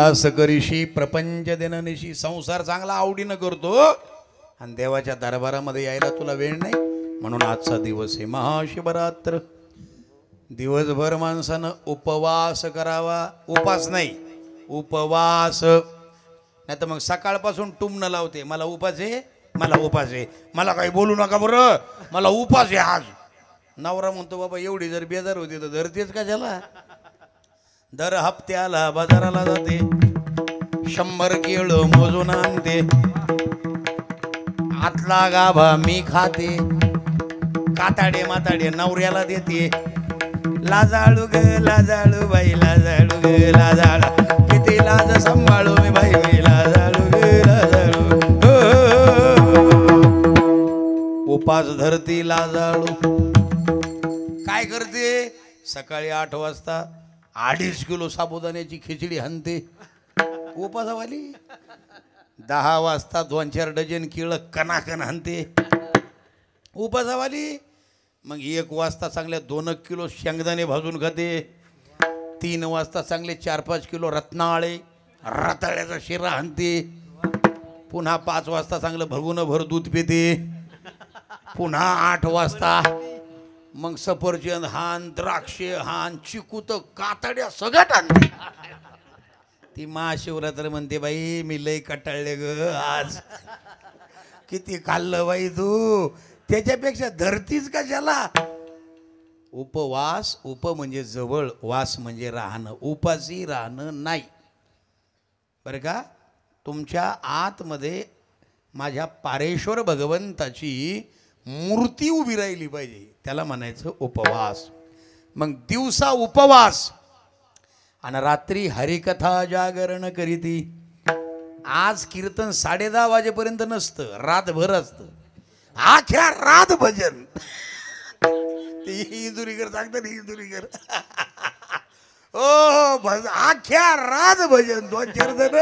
उपवास करीशी प्रपंच देणनिशी संसार चांगला आवडीनं करतो आणि देवाच्या दरबारामध्ये यायला तुला वेळ नाही. म्हणून आजचा दिवस आहे महाशिवरात्र. दिवसभर माणसानं उपवास करावा. उपास नाही, उपवास. नाही तर मग सकाळपासून टुमणं लावते, मला उपास आहे, मला उपास आहे, मला काही बोलू नका बरं, मला उपास आहे आज. नवरा म्हणतो बाबा एवढी जर बेजार होती तर धरतेच का ज्याला. दर हप्त्याला बाजाराला जाते, 100 केळं मोजून आणते, आतला गाभा मी खाते, काताडे माताडे नवऱ्याला देते. लाजाळू ग लाजाळू बाई लाजाळू ग लाजाळू, किती लाज सांभाळू मी बाई मी लाजाळू ग लाजाळू. उपास धरती लाजाळू. काय करते, सकाळी 8 वाजता 2.5 किलो साबुदाण्याची खिचडी हाणते उपासावाली. 10 वाजता 2-4 डझन केळं कणाकण हाणते उपासावाली. मग 1 वाजता चांगल्या 2 किलो शेंगदाणे भाजून खाते. 3 वाजता चांगले 4-5 किलो रत्नाळे रताळ्याचा शिरा हाणते. पुन्हा 5 वाजता चांगलं भगून भर दूध पिते. पुन्हा 8 वाजता मग सफरचंद हान, द्राक्षे हान, चिकू तर कातड्या सगळ्यात आणते. ती महाशिवरात्र म्हणते बाई मी लय कटाळले ग आज, किती खाल्लं बाई तू, त्याच्यापेक्षा धरतीच कशाला. उपवास, उप म्हणजे जवळ, वास म्हणजे राहणं, उपाशी राहणं नाही बरं का. तुमच्या आतमध्ये माझ्या पारेश्वर भगवंताची मूर्ती उभी राहिली पाहिजे, त्याला म्हणायचं उपवास. मग दिवसा उपवास आणि रात्री हरिकथा जागरण करीती. आज कीर्तन 10:30 वाजेपर्यंत नसतं, रातभर असतं, आख्या रात भजन. ते इंदुरीकर सांगतात इंदुरीकर ओ आख्या रात भजन. 2-4 जण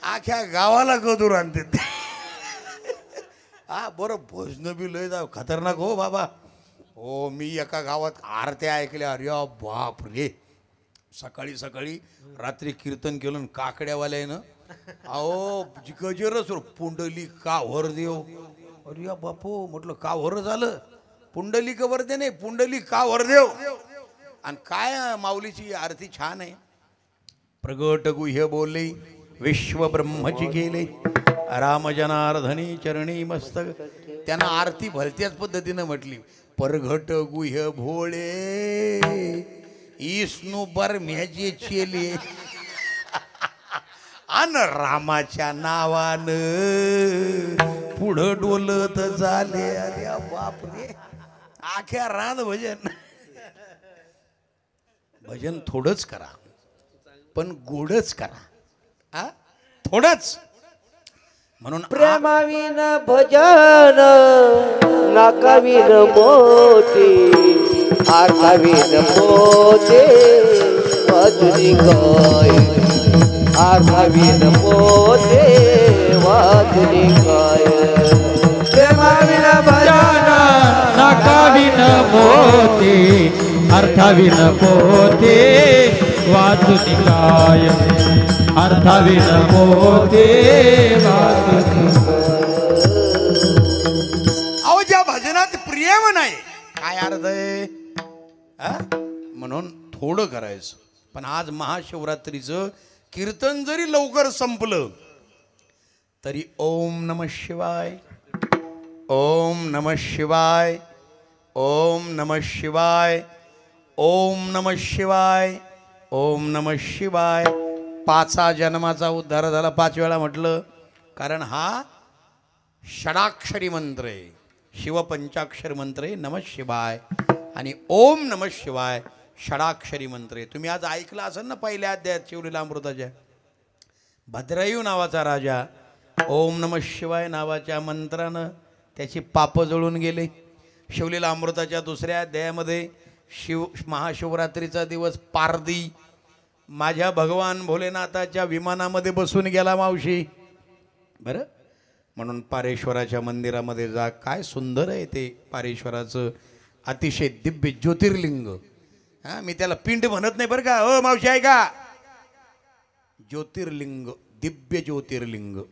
आख्या गावाला गदूर आणते. हा बरं भजन बी लय जाऊ खतरनाक हो बाबा. हो मी एका गावात आरत्या ऐकल्या, अरे बाप रे. सकाळी सकाळी रात्री कीर्तन केलं काकड्यावाल्यानं, अहो गजरच पुंडली का वर देव. अरे बापू म्हटलं का वर झालं, पुंडली कवर दे नाही, पुंडली का वर देव. आणि काय माऊलीची आरती छान आहे. प्रगट गुह्य बोले विश्व ब्रह्मची गेले, राम जनार्दनी चरणी मस्तक. त्यांना आरती भलत्याच पद्धतीनं म्हटली. परघट गुह्य भोळे इष्णू बरम्याचे चेले अन रामाच्या नावानं पुढं डोलत झाले. अरे बापरे, आख्या रात भजन. भजन थोडंच करा पण गोडच करा, हा थोडंच. म्हणून प्रेमाविन भजन नाकाविन मोती, आकाविन मोते वाजुनी काय, आकाविन मोते वाजुनी काय. प्रेमाविन भजन नाकाविन मोती, अर्थाविन पोते वाचुनी काय, अर्थाविन पोते वाचुनी. अहो ज्या भजनात प्रेम नाही काय अर्थ आहे. म्हणून थोडं करायचं. पण आज महाशिवरात्रीचं कीर्तन जरी लवकर संपलं तरी ओम नमः शिवाय, ओम नमः शिवाय, ओम नमः शिवाय, ओम नमः शिवाय, ओम नमः शिवाय. 5 जन्माचा उद्धार झाला. 5 वेळा म्हटलं, कारण हा षडाक्षरी मंत्र आहे, शिवपंचाक्षर मंत्र आहे नमः शिवाय. आणि ओम नमः शिवाय षडाक्षरी मंत्र आहे. तुम्ही आज ऐकलं असेल ना पहिल्या अध्यायात शिवलीला अमृताच्या. भद्रायू नावाचा राजा ओम नमः शिवाय नावाच्या मंत्रानं त्याची पापं जळून गेले. शिवलीला अमृताच्या 2ऱ्या अध्यायामध्ये महाशिवरात्रीचा दिवस पारदी माझ्या भगवान भोलेनाथाच्या विमानामध्ये बसून गेला मावशी. बरं, म्हणून पारेश्वराच्या मंदिरामध्ये जा. काय सुंदर आहे ते पारेश्वराचं अतिशय दिव्य ज्योतिर्लिंग. हां मी त्याला पिंड म्हणत नाही बरं का. मावशी आहे का, ज्योतिर्लिंग, दिव्य ज्योतिर्लिंग.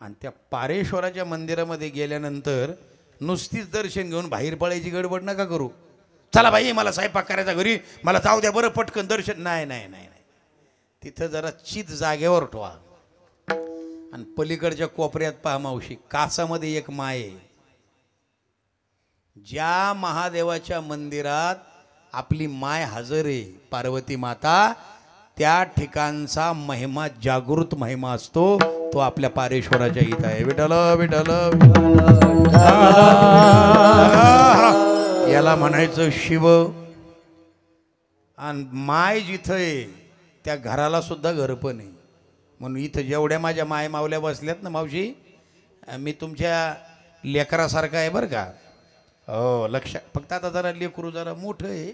आणि त्या पारेश्वराच्या मंदिरामध्ये गेल्यानंतर नुसतीच दर्शन घेऊन बाहेर पडायची गडबड नका करू. चला बाई मला स्वयंपाक करायचा घरी, मला जाऊ द्या बरं पटकन दर्शन. नाही नाही नाही नाही, तिथं जरा चित जागेवर ठेवा. आणि पलीकडच्या कोपऱ्यात पहा मावशी, कासामध्ये एक माय आहे. ज्या महादेवाच्या मंदिरात आपली माय हजर आहे, पार्वती माता, त्या ठिकाणचा महिमा, जागृत महिमा असतो तो आपल्या पारेश्वराच्या इथं आहे. विठ्ठल विठ्ठल याला म्हणायचं शिव. आणि माय जिथं आहे त्या घराला सुद्धा घर पण आहे. म्हणून इथं जेवढ्या माझ्या माय मावल्या बसल्यात ना मावशी, मी तुमच्या लेकरासारखा आहे बरं का. हो लक्ष. फक्त आता जरा लेकरू जरा मोठं आहे,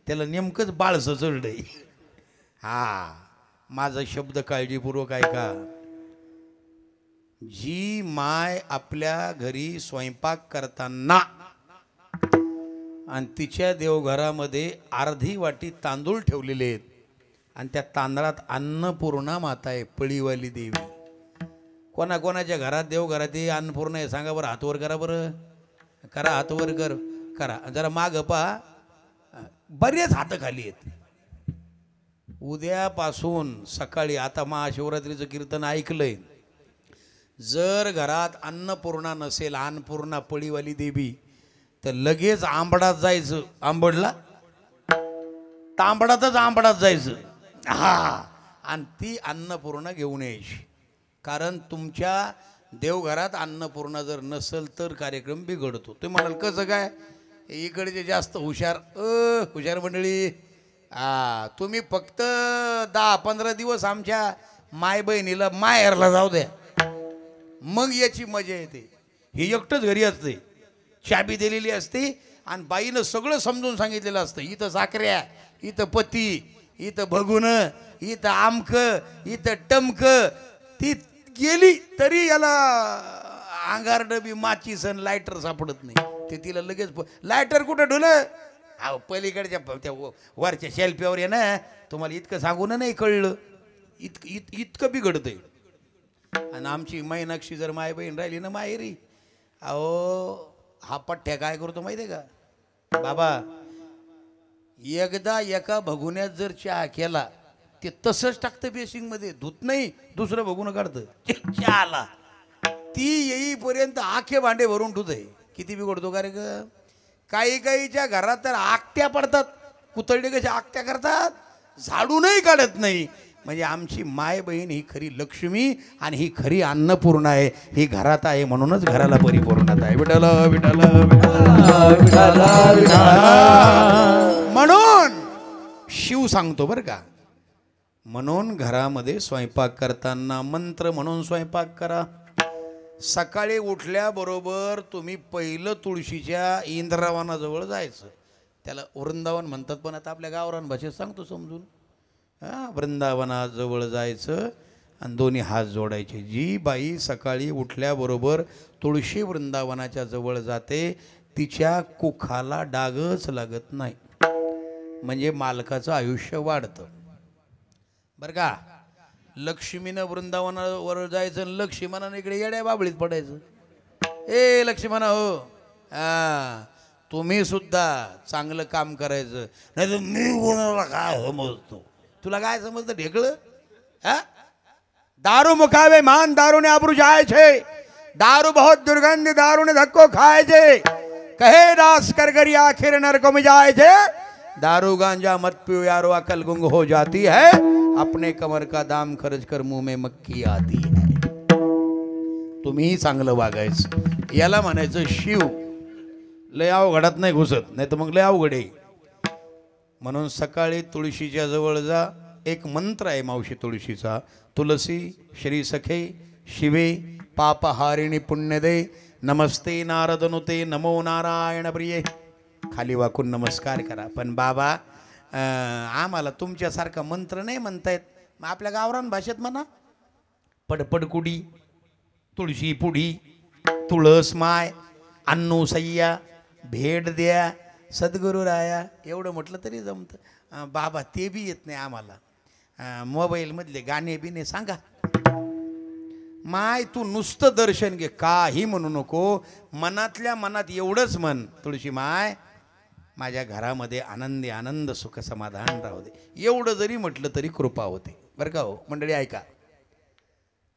त्याला नेमकंच बाळसं चढलंय. हा माझा शब्द काळजीपूर्वक ऐका. जी माय आपल्या घरी स्वयंपाक करताना आणि तिच्या देवघरामध्ये अर्धी वाटी तांदूळ ठेवलेले आहेत आणि त्या तांदळात अन्नपूर्णा माता आहे, पळीवाली देवी. कोणाकोणाच्या घरात देवघरात अन्नपूर्णा आहे सांगा बरं, हातवर करा बरं. करा हातवर करा. जरा मागं पहा, बरेच हात खाली आहेत. उद्यापासून सकाळी, आता महाशिवरात्रीचं कीर्तन ऐकलंय, जर घरात अन्नपूर्णा नसेल, अन्नपूर्णा पळीवाली देवी, तर लगेच आंबडात जायचं. आंबडला तांबडातच आंबडात जायचं. हा, आणि ती अन्नपूर्णा घेऊन यायची. कारण तुमच्या देवघरात अन्नपूर्णा जर नसेल तर कार्यक्रम बिघडतो. तुम्ही म्हणाल कसं काय, इकडचे जास्त हुशार मंडळी. तुम्ही फक्त 10-15 दिवस आमच्या माय बहिणीला माहेरला जाऊ द्या, मग याची मजा येते. हे एकटंच घरी असते, चाबी दिलेली असते आणि बाईनं सगळं समजून सांगितलेलं असतं. इथं साखऱ्या, इथं पती, इथं भगुन, इथं आमक, इथं टमक. ती गेली तरी याला अंगार डबी, माचीस आणि लायटर सापडत नाही. ते तिला लगेच लायटर कुठं ढुलं, अहो पलीकडच्या त्या वरच्या शेल्फ्यावर आहे ना. तुम्हाला इतकं सांगून नाही कळलं, इतकं बिघडतंय. आणि आमची मैनाक्षी जर माय बहीण राहिली ना माहेरी, अहो हा पठ्ठ्या काय करतो माहिती आहे का बाबा, एकदा एका भगुन्यात जर चहा केला ते तसंच टाकतं बेसिंग मध्ये, धुत नाही, दुसरं भगुन काढतं चहाला. ती येईपर्यंत आखे भांडे भरून ठेवतंय. किती बिघडतो का रे ग. काही काहीच्या घरात तर आकट्या पडतात, कुतरडे कशा आकट्या करतात, झाडूनही काढत नाही. म्हणजे आमची माय बहीण ही खरी लक्ष्मी आणि ही खरी अन्नपूर्णा आहे. ही घरात आहे म्हणूनच घराला परिपूर्णता आहे. विठ्ठल विठ्ठल विठ्ठल म्हणून शिव सांगतो बरं का. म्हणून घरामध्ये स्वयंपाक करताना मंत्र म्हणून स्वयंपाक करा. सकाळी उठल्याबरोबर तुम्ही पहिलं तुळशीच्या इंद्रावनाजवळ जायचं. त्याला वृंदावन म्हणतात, पण आता आपल्या गावरान भाषेत सांगतो समजून. वृंदावनाजवळ जायचं आणि दोन्ही हात जोडायचे. जी बाई सकाळी उठल्याबरोबर तुळशी वृंदावनाच्या जवळ जाते तिच्या कुखाला डागच लागत नाही, म्हणजे मालकाचं आयुष्य वाढतं बरं का. लक्ष्मीनं वृंदावनावर जायचं आणि लक्ष्मणानं इकडे येड्या बाबळीत पडायचं. ए लक्ष्मणा हो, तुम्ही सुद्धा चांगलं काम करायचं, नाही तर मी कोणाला काय समजतो, तुला काय समजतं ढेकळं. दारू मुकावे मान, दारूने आबरू जाय छे, दारू बहुत दुर्गंध, दारूने धक्को खाए छे, कहे दास कर करी आखिर नरको में जाए छे, दारू गांजा मत पियो यारो अकल गुंग हो जाती है, अपने कमर का दाम खर्च कर मुंह में मक्खी आती है. तुम्ही चांगलं वागायचं. याला म्हणायचं शिव. लय अवघडात नाही घुसत, नाही तर मग लय अवघड आहे. म्हणून सकाळी तुळशीच्या जवळ जा. एक मंत्र आहे मावशी तुळशीचा, तुलसी श्री सखे शिवे पापहारिणी पुण्यदे नमस्ते नारदनुते नमो नारायण प्रिये. खाली वाकून नमस्कार करा. पण बाबा आम्हाला तुमच्यासारखा मंत्र नाही म्हणतायत, मग आपल्या गावरान भाषेत म्हणा. पडपडकुडी, तुळशी पुडी, तुळस माय, अन्नू सय्या, भेट द्या सद्गुरू राया, एवढं म्हटलं तरी जमतं. बाबा ते बी येत नाही आम्हाला. मोबाईल मधले गाणे बिने सांगा. माय तू नुसतं दर्शन घे, काही म्हणू नको. मनातल्या मनात एवढंच म्हण, तुळशी माय माझ्या घरामध्ये आनंदी आनंद सुख समाधान राहू दे. एवढं जरी म्हटलं तरी कृपा होते बरं का हो मंडळी, ऐका.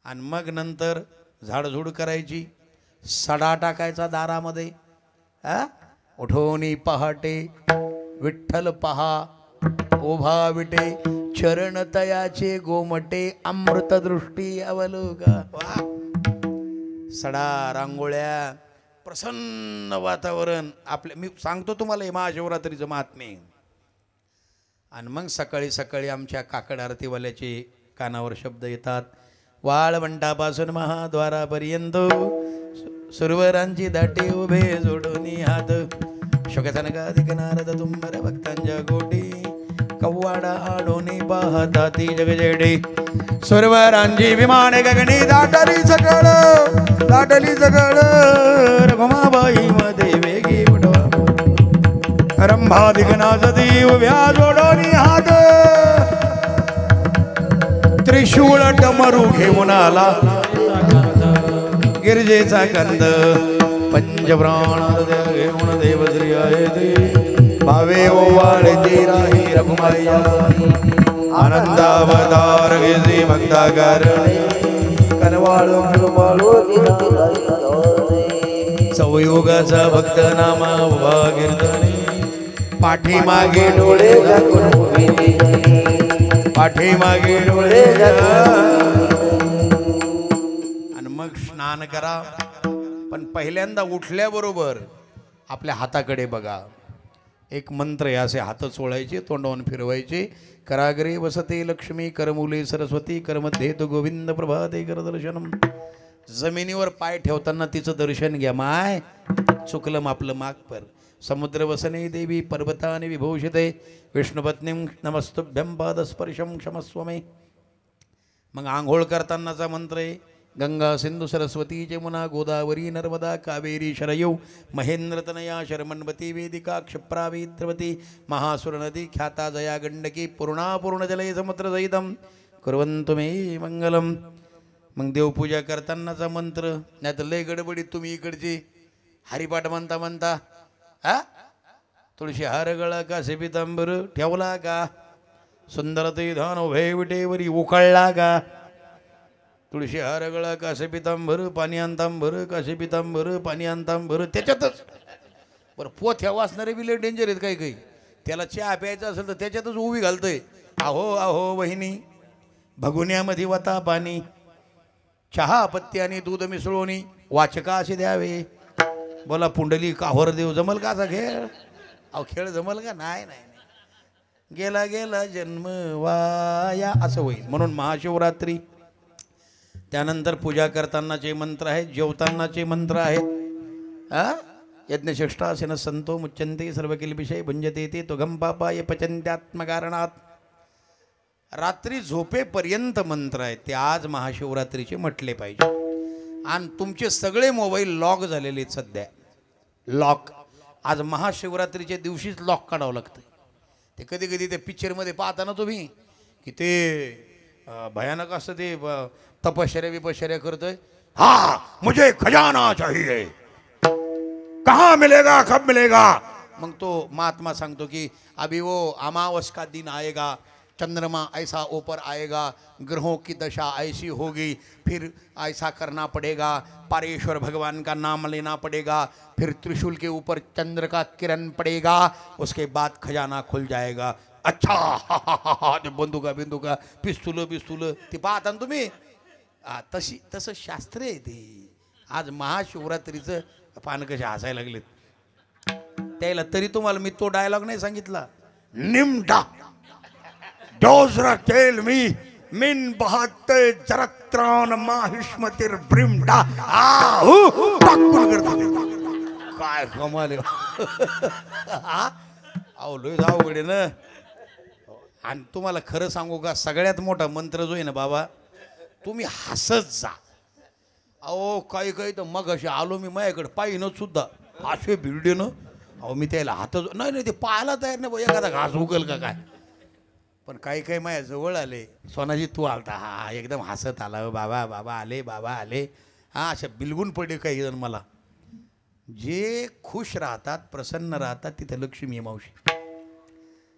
आणि मग नंतर झाडझूड करायची, सडा टाकायचा दारामध्ये. उठोनी पहाटे विठ्ठल पहा ओभा विटे, चरण तयाचे गोमटे, अमृत दृष्टी अवलोका. सडा रांगोळ्या, प्रसन्न वातावरण आपल्या. मी सांगतो तुम्हाला हे महाशिवरात्रीचं महात्म्य. आणि मग सकाळी सकाळी आमच्या काकड आरतीवाल्याचे कानावर शब्द येतात. वाळवंटापासून महाद्वारापर्यंत सुरवरांची दाटे उभे जोडून हात, शोकसनकाधिक नारद तुंबर भक्तांच्या गोटी, कव्वाडा आडोनी पाहता ती जगजेडे. सुरवरांची विमाने गगनी दाटली सकळ, दाटली सकळ. रघुमाबाई मध्ये वेगी उडवा, रंभाधिक नाचती उभ्या जोडोनी हात, त्रिशूळ डमरू घेऊन आला गिरजेचा कंद. पंचप्राण घेऊन देवश्री आहे ते, भावे ओवाळते राही रघुमाई. आनंदावतार घेते भक्तागार, कनवाळू कनवाळू चौयुगाचा भक्त नामा उभा कीर्तने. पाठीमागे डोळे पाठीमागे डोळे. आणि मग स्नान करा. पण पहिल्यांदा उठल्याबरोबर आपल्या हाताकडे बघा. एक मंत्र आहे, असे हात चोळायचे, तोंडावून फिरवायचे. कराग्रे वसते लक्ष्मी, करमुले सरस्वती, करमध्ये तो गोविंद प्रभाते करदर्शनम. जमिनीवर पाय ठेवताना तिचं दर्शन घ्या. माय चुकलं आपलं माग पर. समुद्र वसने देवी पर्वताने विभूषिते, विष्णुपत्नीं नमस्तुभ्यं पादस्पर्शं क्षमस्व मे. मग आंघोळ करतानाचा मंत्र आहे. गंगा सिंधू सरस्वती जमुना गोदावरी नर्मदा कावेरी शरयू महेंद्रतनया शर्मन्वती वेदिका क्षिप्रावी द्रवती महासुर नदी ख्याता जया गंडकी पूर्णा पूर्ण जलय समुद्र सहितम कुर्वन्तु मे मंगलम. मग देवपूजा करतानाचा मंत्र. नाही तर लय गडबडीत तुम्ही इकडची हरिपाठ म्हणता म्हणता तुळशी हार गळा का पितांबर ठेवला का, सुंदर ते धान उभे विटेवरी उकळला का. तुळशी हार गळा कासे पितांबर पाणी आणतांबर, कासे पितांबर पाणी आणतांबर. त्याच्यातच बरं पोथ्या वाचणारे बी लय डेंजर आहेत काही काही. त्याला चहा प्यायचा असेल तर त्याच्यातच उभी घालतोय. अहो अहो वहिनी, भगुन्यामध्ये वता पाणी, चहा पत्ती आणि दूध मिसळून वाचका असे द्यावे. बोला पुंडली काहोर देव जमल का असा खेळ. अहो खेळ जमल का. नाही नाही, गेला गेला जन्म वाया असं होईल. म्हणून महाशिवरात्री. त्यानंतर पूजा करतानाचे मंत्र आहेत, जेवतानाचे मंत्र आहेत. यज्ञशिष्टासेन संतो मुच्यंते सर्व किलबिषय भुंजते ते तुघम पापाय पचंत्यात्मकारणात. रात्री झोपेपर्यंत मंत्र आहेत ते आज महाशिवरात्रीचे म्हटले पाहिजे. आणि तुमचे सगळे मोबाईल लॉक झालेले आहेत सध्या. लॉक आज महाशिवरात्रीच्या दिवशीच लॉक काढावं लागतं. ते कधी कधी ते पिक्चरमध्ये पाहता ना तुम्ही की ते भयानक असं ते तपश्चर्या विपश्चर्या करतोय. हा मुझे खजाना चाहिए, कहाँ मिलेगा कब मिलेगा. मग तो महात्मा सांगतो की अभी वो अमावस का दिन आएगा, चंद्रमा ऐसा ऊपर आएगा, ग्रहों की दशा ऐसी होगी, फिर ऐसा करना पड़ेगा, पारेश्वर भगवान का नाम लेना पड़ेगा, फिर त्रिशूल के ऊपर चंद्र का किरण पड़ेगा, उसके बाद खजाना खुल जाएगा. अच्छा बंदुका बिंदुका पिस्तुल बिस्तुल ते पाहता तुम्ही. तसं शास्त्र आहे ते. आज महाशिवरात्रीचं पान कसे हसायला लागलेत त्याला. तरी तुम्हाला मी तो डायलॉग नाही सांगितला. निमडा डोजरा केल मी मिन बहाते जरत्रान माहिष्मतिर ब्रिमडा. टाकून करतो काय कमाल. अहो लय अवघड ना. आणि तुम्हाला खरं सांगू का, सगळ्यात मोठा मंत्र जो आहे ना बाबा, तुम्ही हसत जा. अहो काही काही तर मग असे आलो मी माझ्याकडे पाहिनच सुद्धा असे भिडीनं. अहो मी त्याला हात नाही नाही ते पाहायला तयार नाही. एखादा घास उगल का काय. पण काही काही माझ्या जवळ आले, सोनाजी तू आलता, हा एकदम हसत आला, बाबा बाबा आले, बाबा आले, हा अशा बिलगून पडले काही जण मला. जे खुश राहतात, प्रसन्न राहतात, तिथं लक्ष्मी आहे मावशी.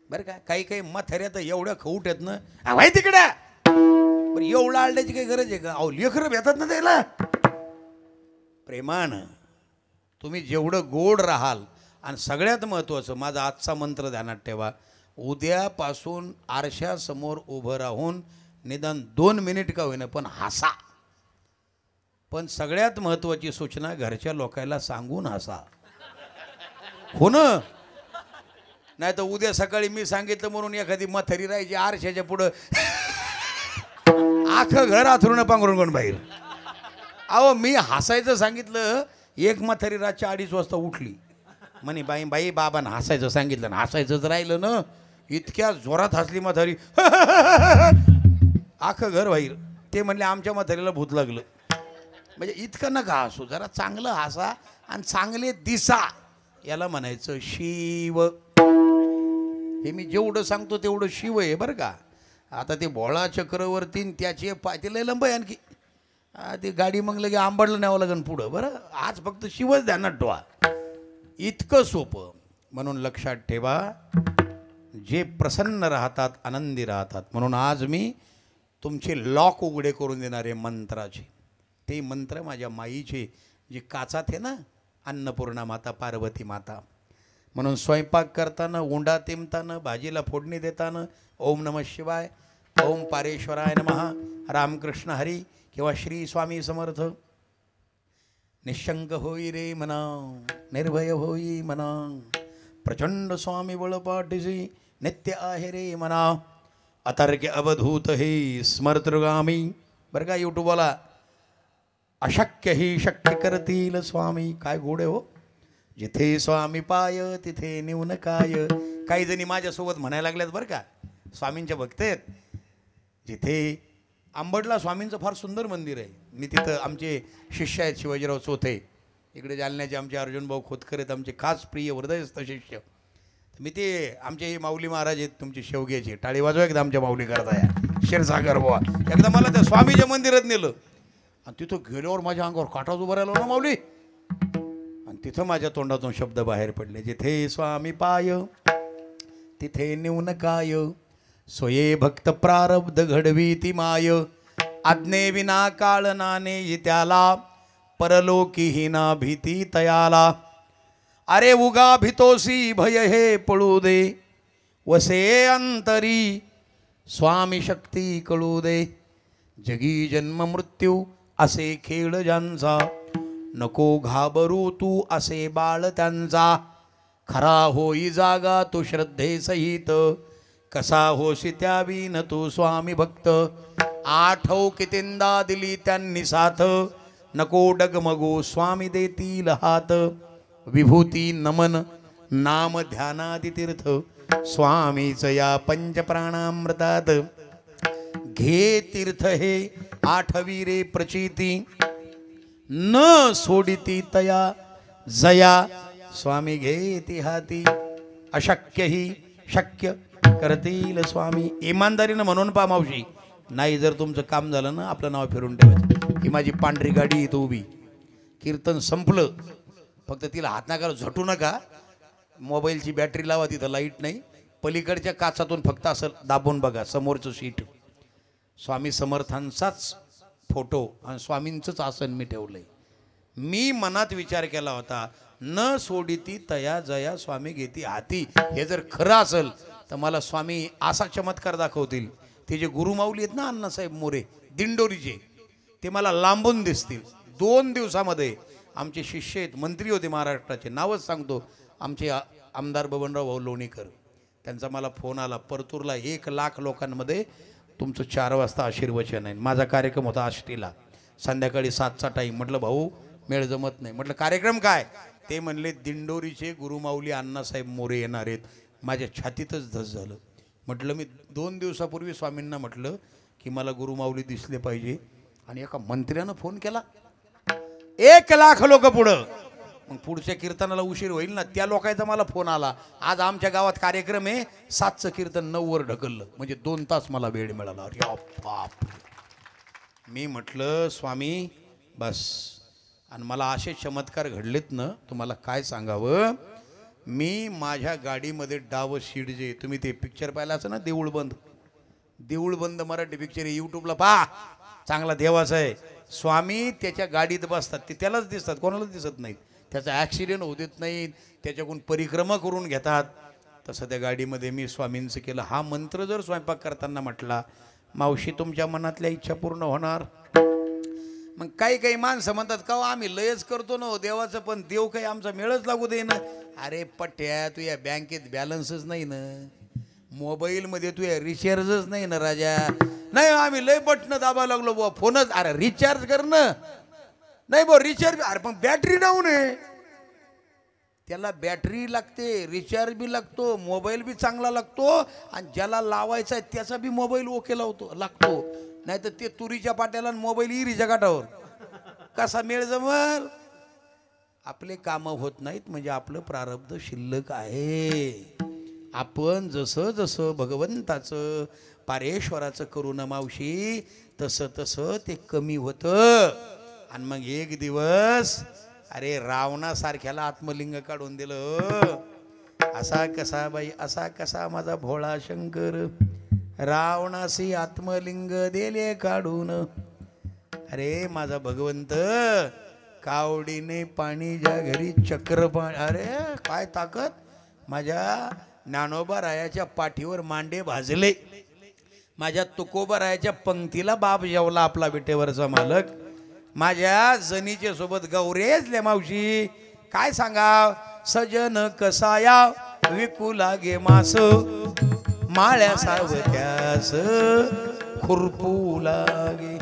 बरं का, काही काही म्हाताऱ्या तर एवढ्या खऊट आहेत ना, माहिती तिकडे बरं एवढं आळण्याची काही गरज आहे का? अहो लेकरं भेटतात ना त्याला. प्रेमानं तुम्ही जेवढं गोड राहाल, आणि सगळ्यात महत्त्वाचं माझा आजचा मंत्र ध्यानात ठेवा, उद्यापासून आरशासमोर उभं राहून निदान 2 मिनिट का होईना पण हसा. पण सगळ्यात महत्त्वाची सूचना, घरच्या लोकांना सांगून हसा. हो ना, नाही तर उद्या सकाळी मी सांगितलं म्हणून एखादी म्हातारी राहायची आरशाच्या पुढं आखं घर आथरून पांघरून कोण बाहेर. अहो मी हसायचं सांगितलं, एक म्हातारी रातच्या 2:30 वाजता उठली, म्हणे बाई बाई बाबांना हसायचं सांगितलं ना, हसायचंच राहिलं ना. इतक्या जोरात हसली म्हातारी, आखं घर बाहेर. ते म्हणले आमच्या म्हातारीला भूत लागलं. म्हणजे इतकं नका हसू, जरा चांगलं हसा आणि चांगले दिसा, याला म्हणायचं शिव. हे मी जेवढं सांगतो तेवढं शिव आहे बरं का. आता ते भोळा चक्रवर्ती त्याचे पाय ते लय लंब आहे आणखी. ते गाडी मग लगे आंबडलं न्यावं लागेल पुढं. बरं आज फक्त शिवच ध्यानात ठेवा, इतकं सोपं. म्हणून लक्षात ठेवा, जे प्रसन्न राहतात आनंदी राहतात. म्हणून आज मी तुमचे लॉक उघडे करून देणार आहे मंत्राचे. ते मंत्र माझ्या माईचे, जे काचात आहे ना, अन्नपूर्णा माता, पार्वती माता. म्हणून स्वयंपाक करताना, उंडा तेमताना, भाजीला फोडणी देताना ओम नमः शिवाय, ओम पारेश्वराय नमः, रामकृष्ण हरी किंवा श्री स्वामी समर्थ. निशंक होई रे मना, निर्भय होई मना, प्रचंड स्वामी बळपाठीसी नित्य आहे रे मना, अतर्क्य अवधूत हे स्मर्तृगामी. बरं का यूट्यूबला, अशक्य ही शक्य करतील स्वामी. काय गोड आहे हो, जिथे स्वामी पाय तिथे न्यून काय. काही जणी माझ्यासोबत म्हणायला लागल्यात बरं का, स्वामींच्या भक्त आहेत. जिथे आंबडला स्वामींचं फार सुंदर मंदिर आहे. मी तिथं, आमचे शिष्य आहेत शिवाजीराव चोथे, इकडे जालन्याचे आमचे अर्जुन भाऊ खोतकर आहेत, आमचे खास प्रिय हृदयस्थ शिष्य. मी ते आमचे हे माऊली महाराज आहेत तुमचे शेवग्याचे, टाळी वाजवा एकदा आमच्या माऊली करता या क्षीरसागर बुवा. एकदा मला त्या स्वामीच्या मंदिरात नेलं आणि तिथं गेल्यावर माझ्या अंगावर काटाच उभं राहिलो ना माऊली. आणि तिथं माझ्या तोंडातून शब्द बाहेर पडले, जिथे स्वामी पाय तिथे न्यून काय, सोये भक्त प्रारब्ध घडवी ती माय, आज्ञे विना काळ नाने त्याला, परलोकी ना भीती तयाला. अरे उगा भितोसी भय हे पळू दे, वसे अंतरी स्वामी शक्ती कळू दे. जगी जन्म मृत्यू असे खेळ ज्यांचा, नको घाबरू तू असे बाळ त्यांचा. खरा होई जागा तू श्रद्धे सहित, कसा होशी त्यावीन तू स्वामी भक्त. आठव कितींदा दिली त्यांनी साथ, नको डगमगो स्वामी देतील हात. विभूती नमन नाम ध्यानादि तीर्थ, स्वामीच या पंचप्राणामृतात. घे तीर्थ हे आठवी रे प्रचिती, न सोडिती तया जया, स्वामी घेती हाती. अशक्य ही शक्य करतील स्वामी. इमानदारीनं म्हणून पा मावशी, नाही जर तुमचं काम झालं ना, आपलं नाव फिरून ठेवायचं. ही माझी पांढरी गाडी इथं उभी, कीर्तन संपलं, फक्त तिला हात नाकार झटू नका. मोबाईलची बॅटरी लावा, तिथं लाईट नाही. पलीकडच्या काचातून फक्त असं दाबून बघा समोरचं सीट. स्वामी समर्थांचाच फोटो आणि स्वामींचंच आसन मी ठेवलंय. मी मनात विचार केला होता, न सोडिती तया जया स्वामी घेती हाती. हे जर खरं असेल तर मला स्वामी असा चमत्कार दाखवतील. ते जे गुरुमाऊली आहेत ना अण्णासाहेब मोरे दिंडोरीचे, ते मला लांबून दिसतील. 2 दिवसामध्ये आमचे शिष्य आहेत, मंत्री होते महाराष्ट्राचे, नावच सांगतो, आमचे आमदार बबनराव भाऊ लोणीकर. त्यांचा मला फोन आला, परतूरला 1 लाख लोकांमध्ये तुमचं 4 वाजता आशीर्वचन आहे. माझा कार्यक्रम होता आष्टीला, संध्याकाळी 7चा टाईम. म्हटलं भाऊ मेळ जमत नाही. म्हटलं कार्यक्रम काय? ते म्हणले दिंडोरीचे गुरुमाऊली अण्णासाहेब मोरे येणार आहेत. माझ्या छातीतच धस झालं. म्हटलं मी 2 दिवसापूर्वी स्वामींना म्हटलं की मला गुरुमाऊली दिसले पाहिजे, आणि एका मंत्र्यानं फोन केला 1 लाख लोक पुढं. मग पुढच्या कीर्तनाला उशीर होईल ना, त्या लोकांचा मला फोन आला, आज आमच्या गावात कार्यक्रम आहे, 7चं कीर्तन 9वर ढकललं, म्हणजे 2 तास मला वेळ मिळाला. अरे बाप. मी म्हटलं स्वामी बस. आणि मला असे चमत्कार घडलेत ना, तुम्हाला काय सांगावं. मी माझ्या गाडीमध्ये डाव सीड जे तुम्ही ते पिक्चर पाहिला असं ना, देऊळ बंद मराठी पिक्चर यूट्यूबला पहा, चांगला देवाचा आहे. स्वामी त्याच्या गाडीत बसतात, ते त्यालाच दिसतात, कोणालाच दिसत नाहीत. त्याचा ॲक्सिडेंट होऊ देत नाहीत, त्याच्याकडून परिक्रमा करून घेतात. तसं त्या गाडीमध्ये मी स्वामींचं केलं. हा मंत्र जर स्वयंपाक करताना म्हटला, मावशी तुमच्या मनातल्या इच्छा पूर्ण होणार. मग काही माणसं म्हणतात का आम्ही लयच करतो ना देवाचं, पण देव काही आमचा मेळच लागू दे ना. अरे पट्ट्या, तू या बँकेत बॅलन्सच नाही ना, मोबाईलमध्ये तू या रिचार्जच नाही ना राजा. नाही आम्ही लय बटणं दाबा लागलो बुवा, फोनच. अरे रिचार्ज कर ना. नाही बुवा रिचार्ज, अरे पण बॅटरी डाऊन आहे. त्याला बॅटरी लागते, रिचार्ज बी लागतो, मोबाईल बी चांगला लागतो, आणि ज्याला लावायचा आहे त्याचा बी मोबाईल ओके लागतो. नाही तर ते तुरीच्या पाट्याला मोबाईल इरीच्या काठावर कसा मेळ जमल. आपले कामं होत नाहीत म्हणजे आपलं प्रारब्ध शिल्लक आहे. आपण जसं जसं भगवंताचं पारेश्वराचं करू ना मावशी, तसं तसं ते कमी होतं. आणि मग एक दिवस अरे रावणासारख्याला आत्मलिंग काढून दिलं. असा कसा बाई, असा कसा माझा भोळा शंकर, रावणासी आत्मलिंग दिले काढून. अरे माझा भगवंत कावडीने पाणी ज्या घरी चक्र पाणी. अरे काय ताकद. माझ्या ज्ञानोबा रायाच्या पाठीवर मांडे भाजले, माझ्या तुकोबा रायाच्या पंक्तीला बाप जेवला आपला विटेवरचा मालक. माझ्या जनीच्या सोबत गौरेजले मावशी काय सांगाव. सजन कसाया विकू लागे मास, माळ्या सावत्यास खुरपू लागे.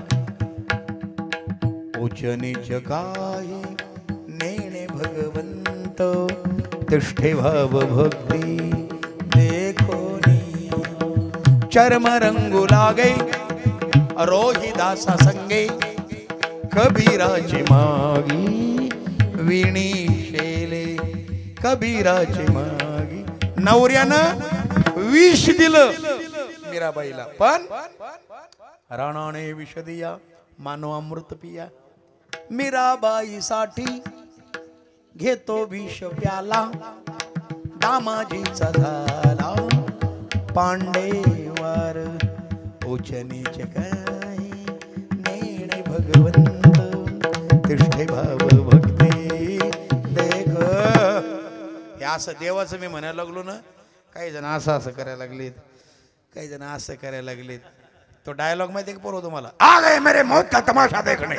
उच नीच काही नेणे भगवंत, तिष्ठे भाव भक्ती देखोनी. चर्म रंगू लागे रोहिदासा संगे, कबीराची मागी विणी शेले. कबीराची मागी. नवऱ्यानं विष दिलं मीराबाईला, पण राणाने विष दिया मानो अमृत पिया. मीराबाईसाठी घेतो विष प्याला, दामाजीचा झाला पांडेवार. उच नीच काही नेणे भगवंत, तिष्ठे भाव भक्ती देख. हे असं देवाचं मी म्हणायला लागलो ना, काही जण असं करायला लागलेत, काही जण असं करायला लागलेत. तो डायलॉग माहिती का पोरं तुम्हाला, आ गए मेरे मौत का तमाशा देखणे.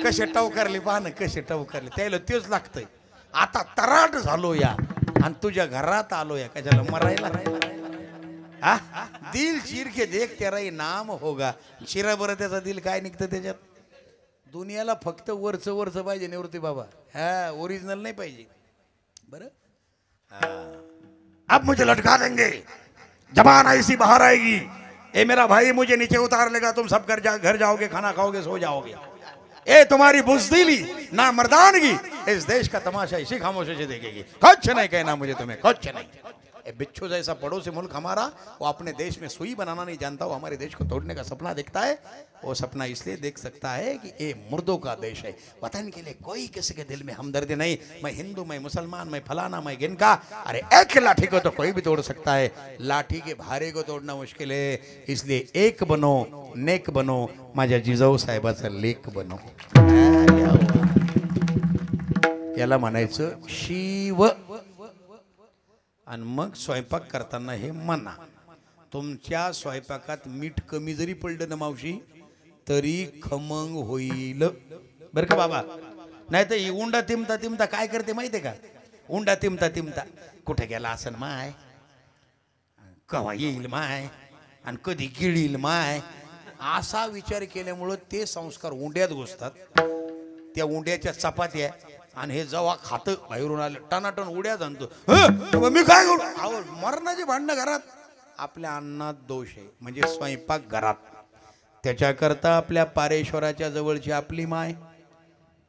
कसे टवकारले पहा ना, कसे टवकारले. त्याला तेच लागतंय. आता तराट झालो या आणि तुझ्या घरात आलो या, कशाला मरायला. हा दिल चीर के देख तेरा नाम होगा. चिरा बरं त्याचा दिल काय निघतं त्याच्यात. दुनियाला फक्त वरचं वरचं पाहिजे निवृत्ती बाबा, हा ओरिजिनल नाही पाहिजे. बरं अब मुझे लटका देंगे, जबान ऐसी बाहर आएगी, ए मेरा भाई मुझे नीचे उतार लेगा, तुम सब घर जाओगे, खाना खाओगे, सो जाओगे. ए तुम्हारी बुज़दिली ना मर्दानगी इस देश का तमाशा इसी खामोशी से देखेगी. कुछ नहीं कहना मुझे तुम्हें, कुछ नहीं. ए बिच्छू जैसा पड़ोसी मुल्क हमारा, वो अपने देश में सुई बनाना नहीं जानता, वो हमारे देश को तोड़ने का सपना देखता है. वो सपना इसलिए देख सकता है कि ये मुर्दों का देश है. वतन के लिए कोई किसी के दिल में हमदर्दी नहीं. मैं हिंदू, मैं मुसलमान, मैं फलाना, मैं गिनका. अरे एक लाठी को तो कोई भी तोड़ सकता है, लाठी के भारे को तोड़ना मुश्किल है. इसलिए एक बनो, नेक बनो, माझ्या जिजाऊ साहेबाचा लेख बनो. याला म्हणायचं शिव. आणि मग स्वयंपाक करताना हे म्हणा, तुमच्या स्वयंपाकात मीठ कमी जरी पडलं ना मावशी तरी खमंग होईल बरं का बाबा. नाही तर उंडा तिमता तिमता काय करते माहितीये का. उंडा तिमता तिमता कुठे गेला असन माय, कवा येईल माय, आणि कधी गिळील माय, असा विचार केल्यामुळं ते संस्कार उंड्यात घुसतात. त्या उंड्याच्या चपात्या आणि हे जेव्हा खातं बाहेरून आलं टनाटन उड्या जाणतो. मी काय करू, मरणाची भांडणं घरात. आपल्या अन्नात दोष आहे म्हणजे स्वयंपाक घरात. त्याच्याकरता आपल्या पारेश्वराच्या जवळची आपली माय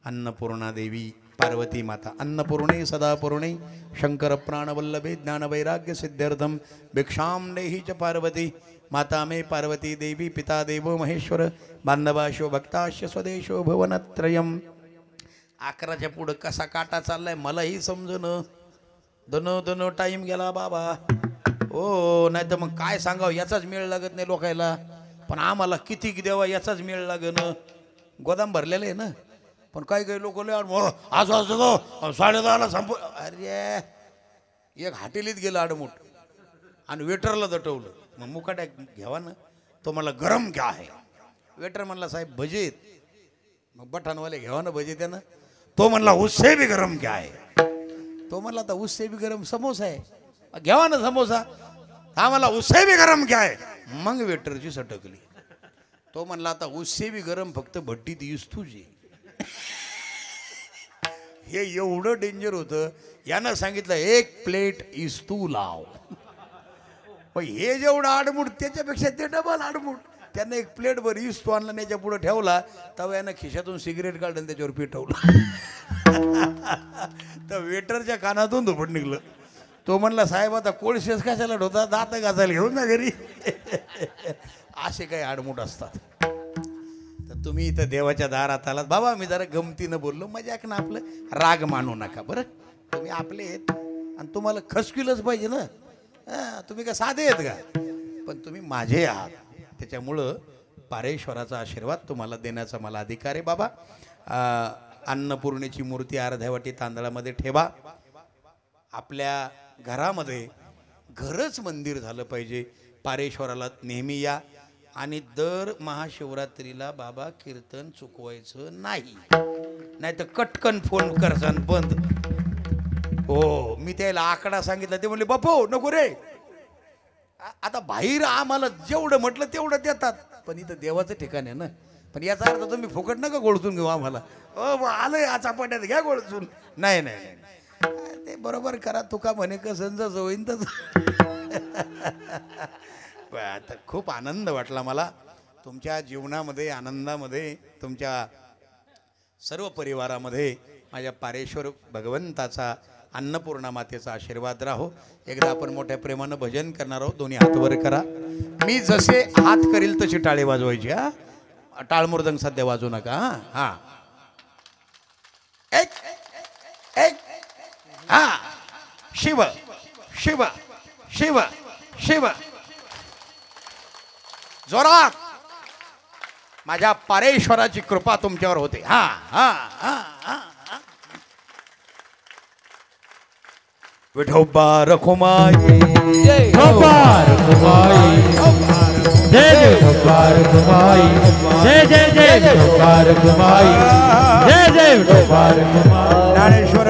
अन्नपूर्णा देवी पार्वती माता अन्नपूर्णे सदापूर्णे शंकर प्राणवल्लभे ज्ञानवैराग्य सिद्ध्यर्थम भिक्षाम देहि च पार्वती माता मे पार्वती देवी पिता देवो महेश्वर बांधवाशो भक्ताश्य स्वदेशो भुवनत्रयम. 11च्या पुढं कसा काटा चाललाय मलाही समजून. दोन टाईम गेला बाबा. हो नाही तर मग काय सांगावं, याचाच मेळ लागत नाही लोकायला. पण आम्हाला किती देवा याचाच मेळ लागन. गोदाम भरलेलं आहे ना. पण काही काही लोक आज असं 10:30ला संप. अरे एक हाटेलीत गेलं आडमुठ आणि वेटरला दटवलं. मग मुकाट्या घ्यावा ना. तो मला गरम क्या आहे. वेटर म्हणला साहेब भजे आहेत. मग बठाणवाले घ्यावा ना भजे त्यानं. तो म्हणला उससे भी गरम क्या आहे. तो म्हणला आता उससे भी गरम समोसा आहे. घ्यावा ना समोसा. हा मला उससे भी गरम क्या आहे. मग वेटरची सटकली. तो म्हणला आता उससे भी गरम फक्त भट्टीत यूज तुझी. हे एवढं डेंजर होतं. यानं सांगितलं 1 प्लेट इस तू लाव. पण हे जेवढं आडमुठ त्याच्यापेक्षा ते डबल आडमुठ. त्यानं 1 प्लेट भर इस तू आणला त्याच्या पुढे ठेवला. तेव्हा यानं खिशातून सिगरेट काढून त्याच्यावर पेटवलं. तर वेटरच्या कानातून धुपट निघलं. तो म्हणला साहेब आता कोळशेस कशाला होता, दात घासायला घेऊन ना घरी. असे काही आडमुठ असतात. तर तुम्ही इथं देवाच्या दारात आलात बाबा. मी जरा गमतीनं बोललो, मजाक ना. आपलं राग मानू नका बरं. तुम्ही आपले आहेत आणि तुम्हाला खसकिलच पाहिजे ना. तुम्ही काय साधे आहेत का. पण तुम्ही माझे आहात. त्याच्यामुळं पारेश्वराचा आशीर्वाद तुम्हाला देण्याचा मला अधिकार आहे बाबा. अन्नपूर्णेची मूर्ती अर्ध्या वाटी तांदळामध्ये ठेवा. आपल्या घरामध्ये घरच मंदिर झालं पाहिजे. पारेश्वराला नेहमी या. आणि दर महाशिवरात्रीला बाबा कीर्तन चुकवायचं नाही. नाही तर कटकन फोन करसान बंद. हो मी त्याला आकडा सांगितला. ते म्हणले बापू नको रे. आता बाहेर आम्हाला जेवढं म्हटलं तेवढं देतात. पण इथं देवाचं ठिकाण आहे ना. पण याचा अर्थ तुम्ही फुकट नका गोळसून घेऊ आम्हाला. आलं आता पट्यात घ्या गोळसून. नाही नाही नाही ते बरोबर करा. तुका म्हणे कसं जसं होईन तसं. आता खूप आनंद वाटला मला तुमच्या जीवनामध्ये, आनंदामध्ये, तुमच्या सर्व परिवारामध्ये माझ्या पारेश्वर भगवंताचा, अन्नपूर्णा मातेचा आशीर्वाद राहो. एकदा आपण मोठ्या प्रेमानं भजन करणार आहोत. दोन्ही हात वर करा. मी जसे हात करील तशी टाळे वाजवायची. हा टाळ मृदंग सध्या वाजवू नका. हा एक एक हा शिव शिव शिव शिव. जोरात माझ्या पारेश्वराची कृपा तुमच्यावर होते. हा हा हा हा. विठोबा रखुमाई जय रखुमाई. जय जय रखुमाई. जय जय जय रखुमाई. जय जय रखुमाई. ज्ञानेश्वर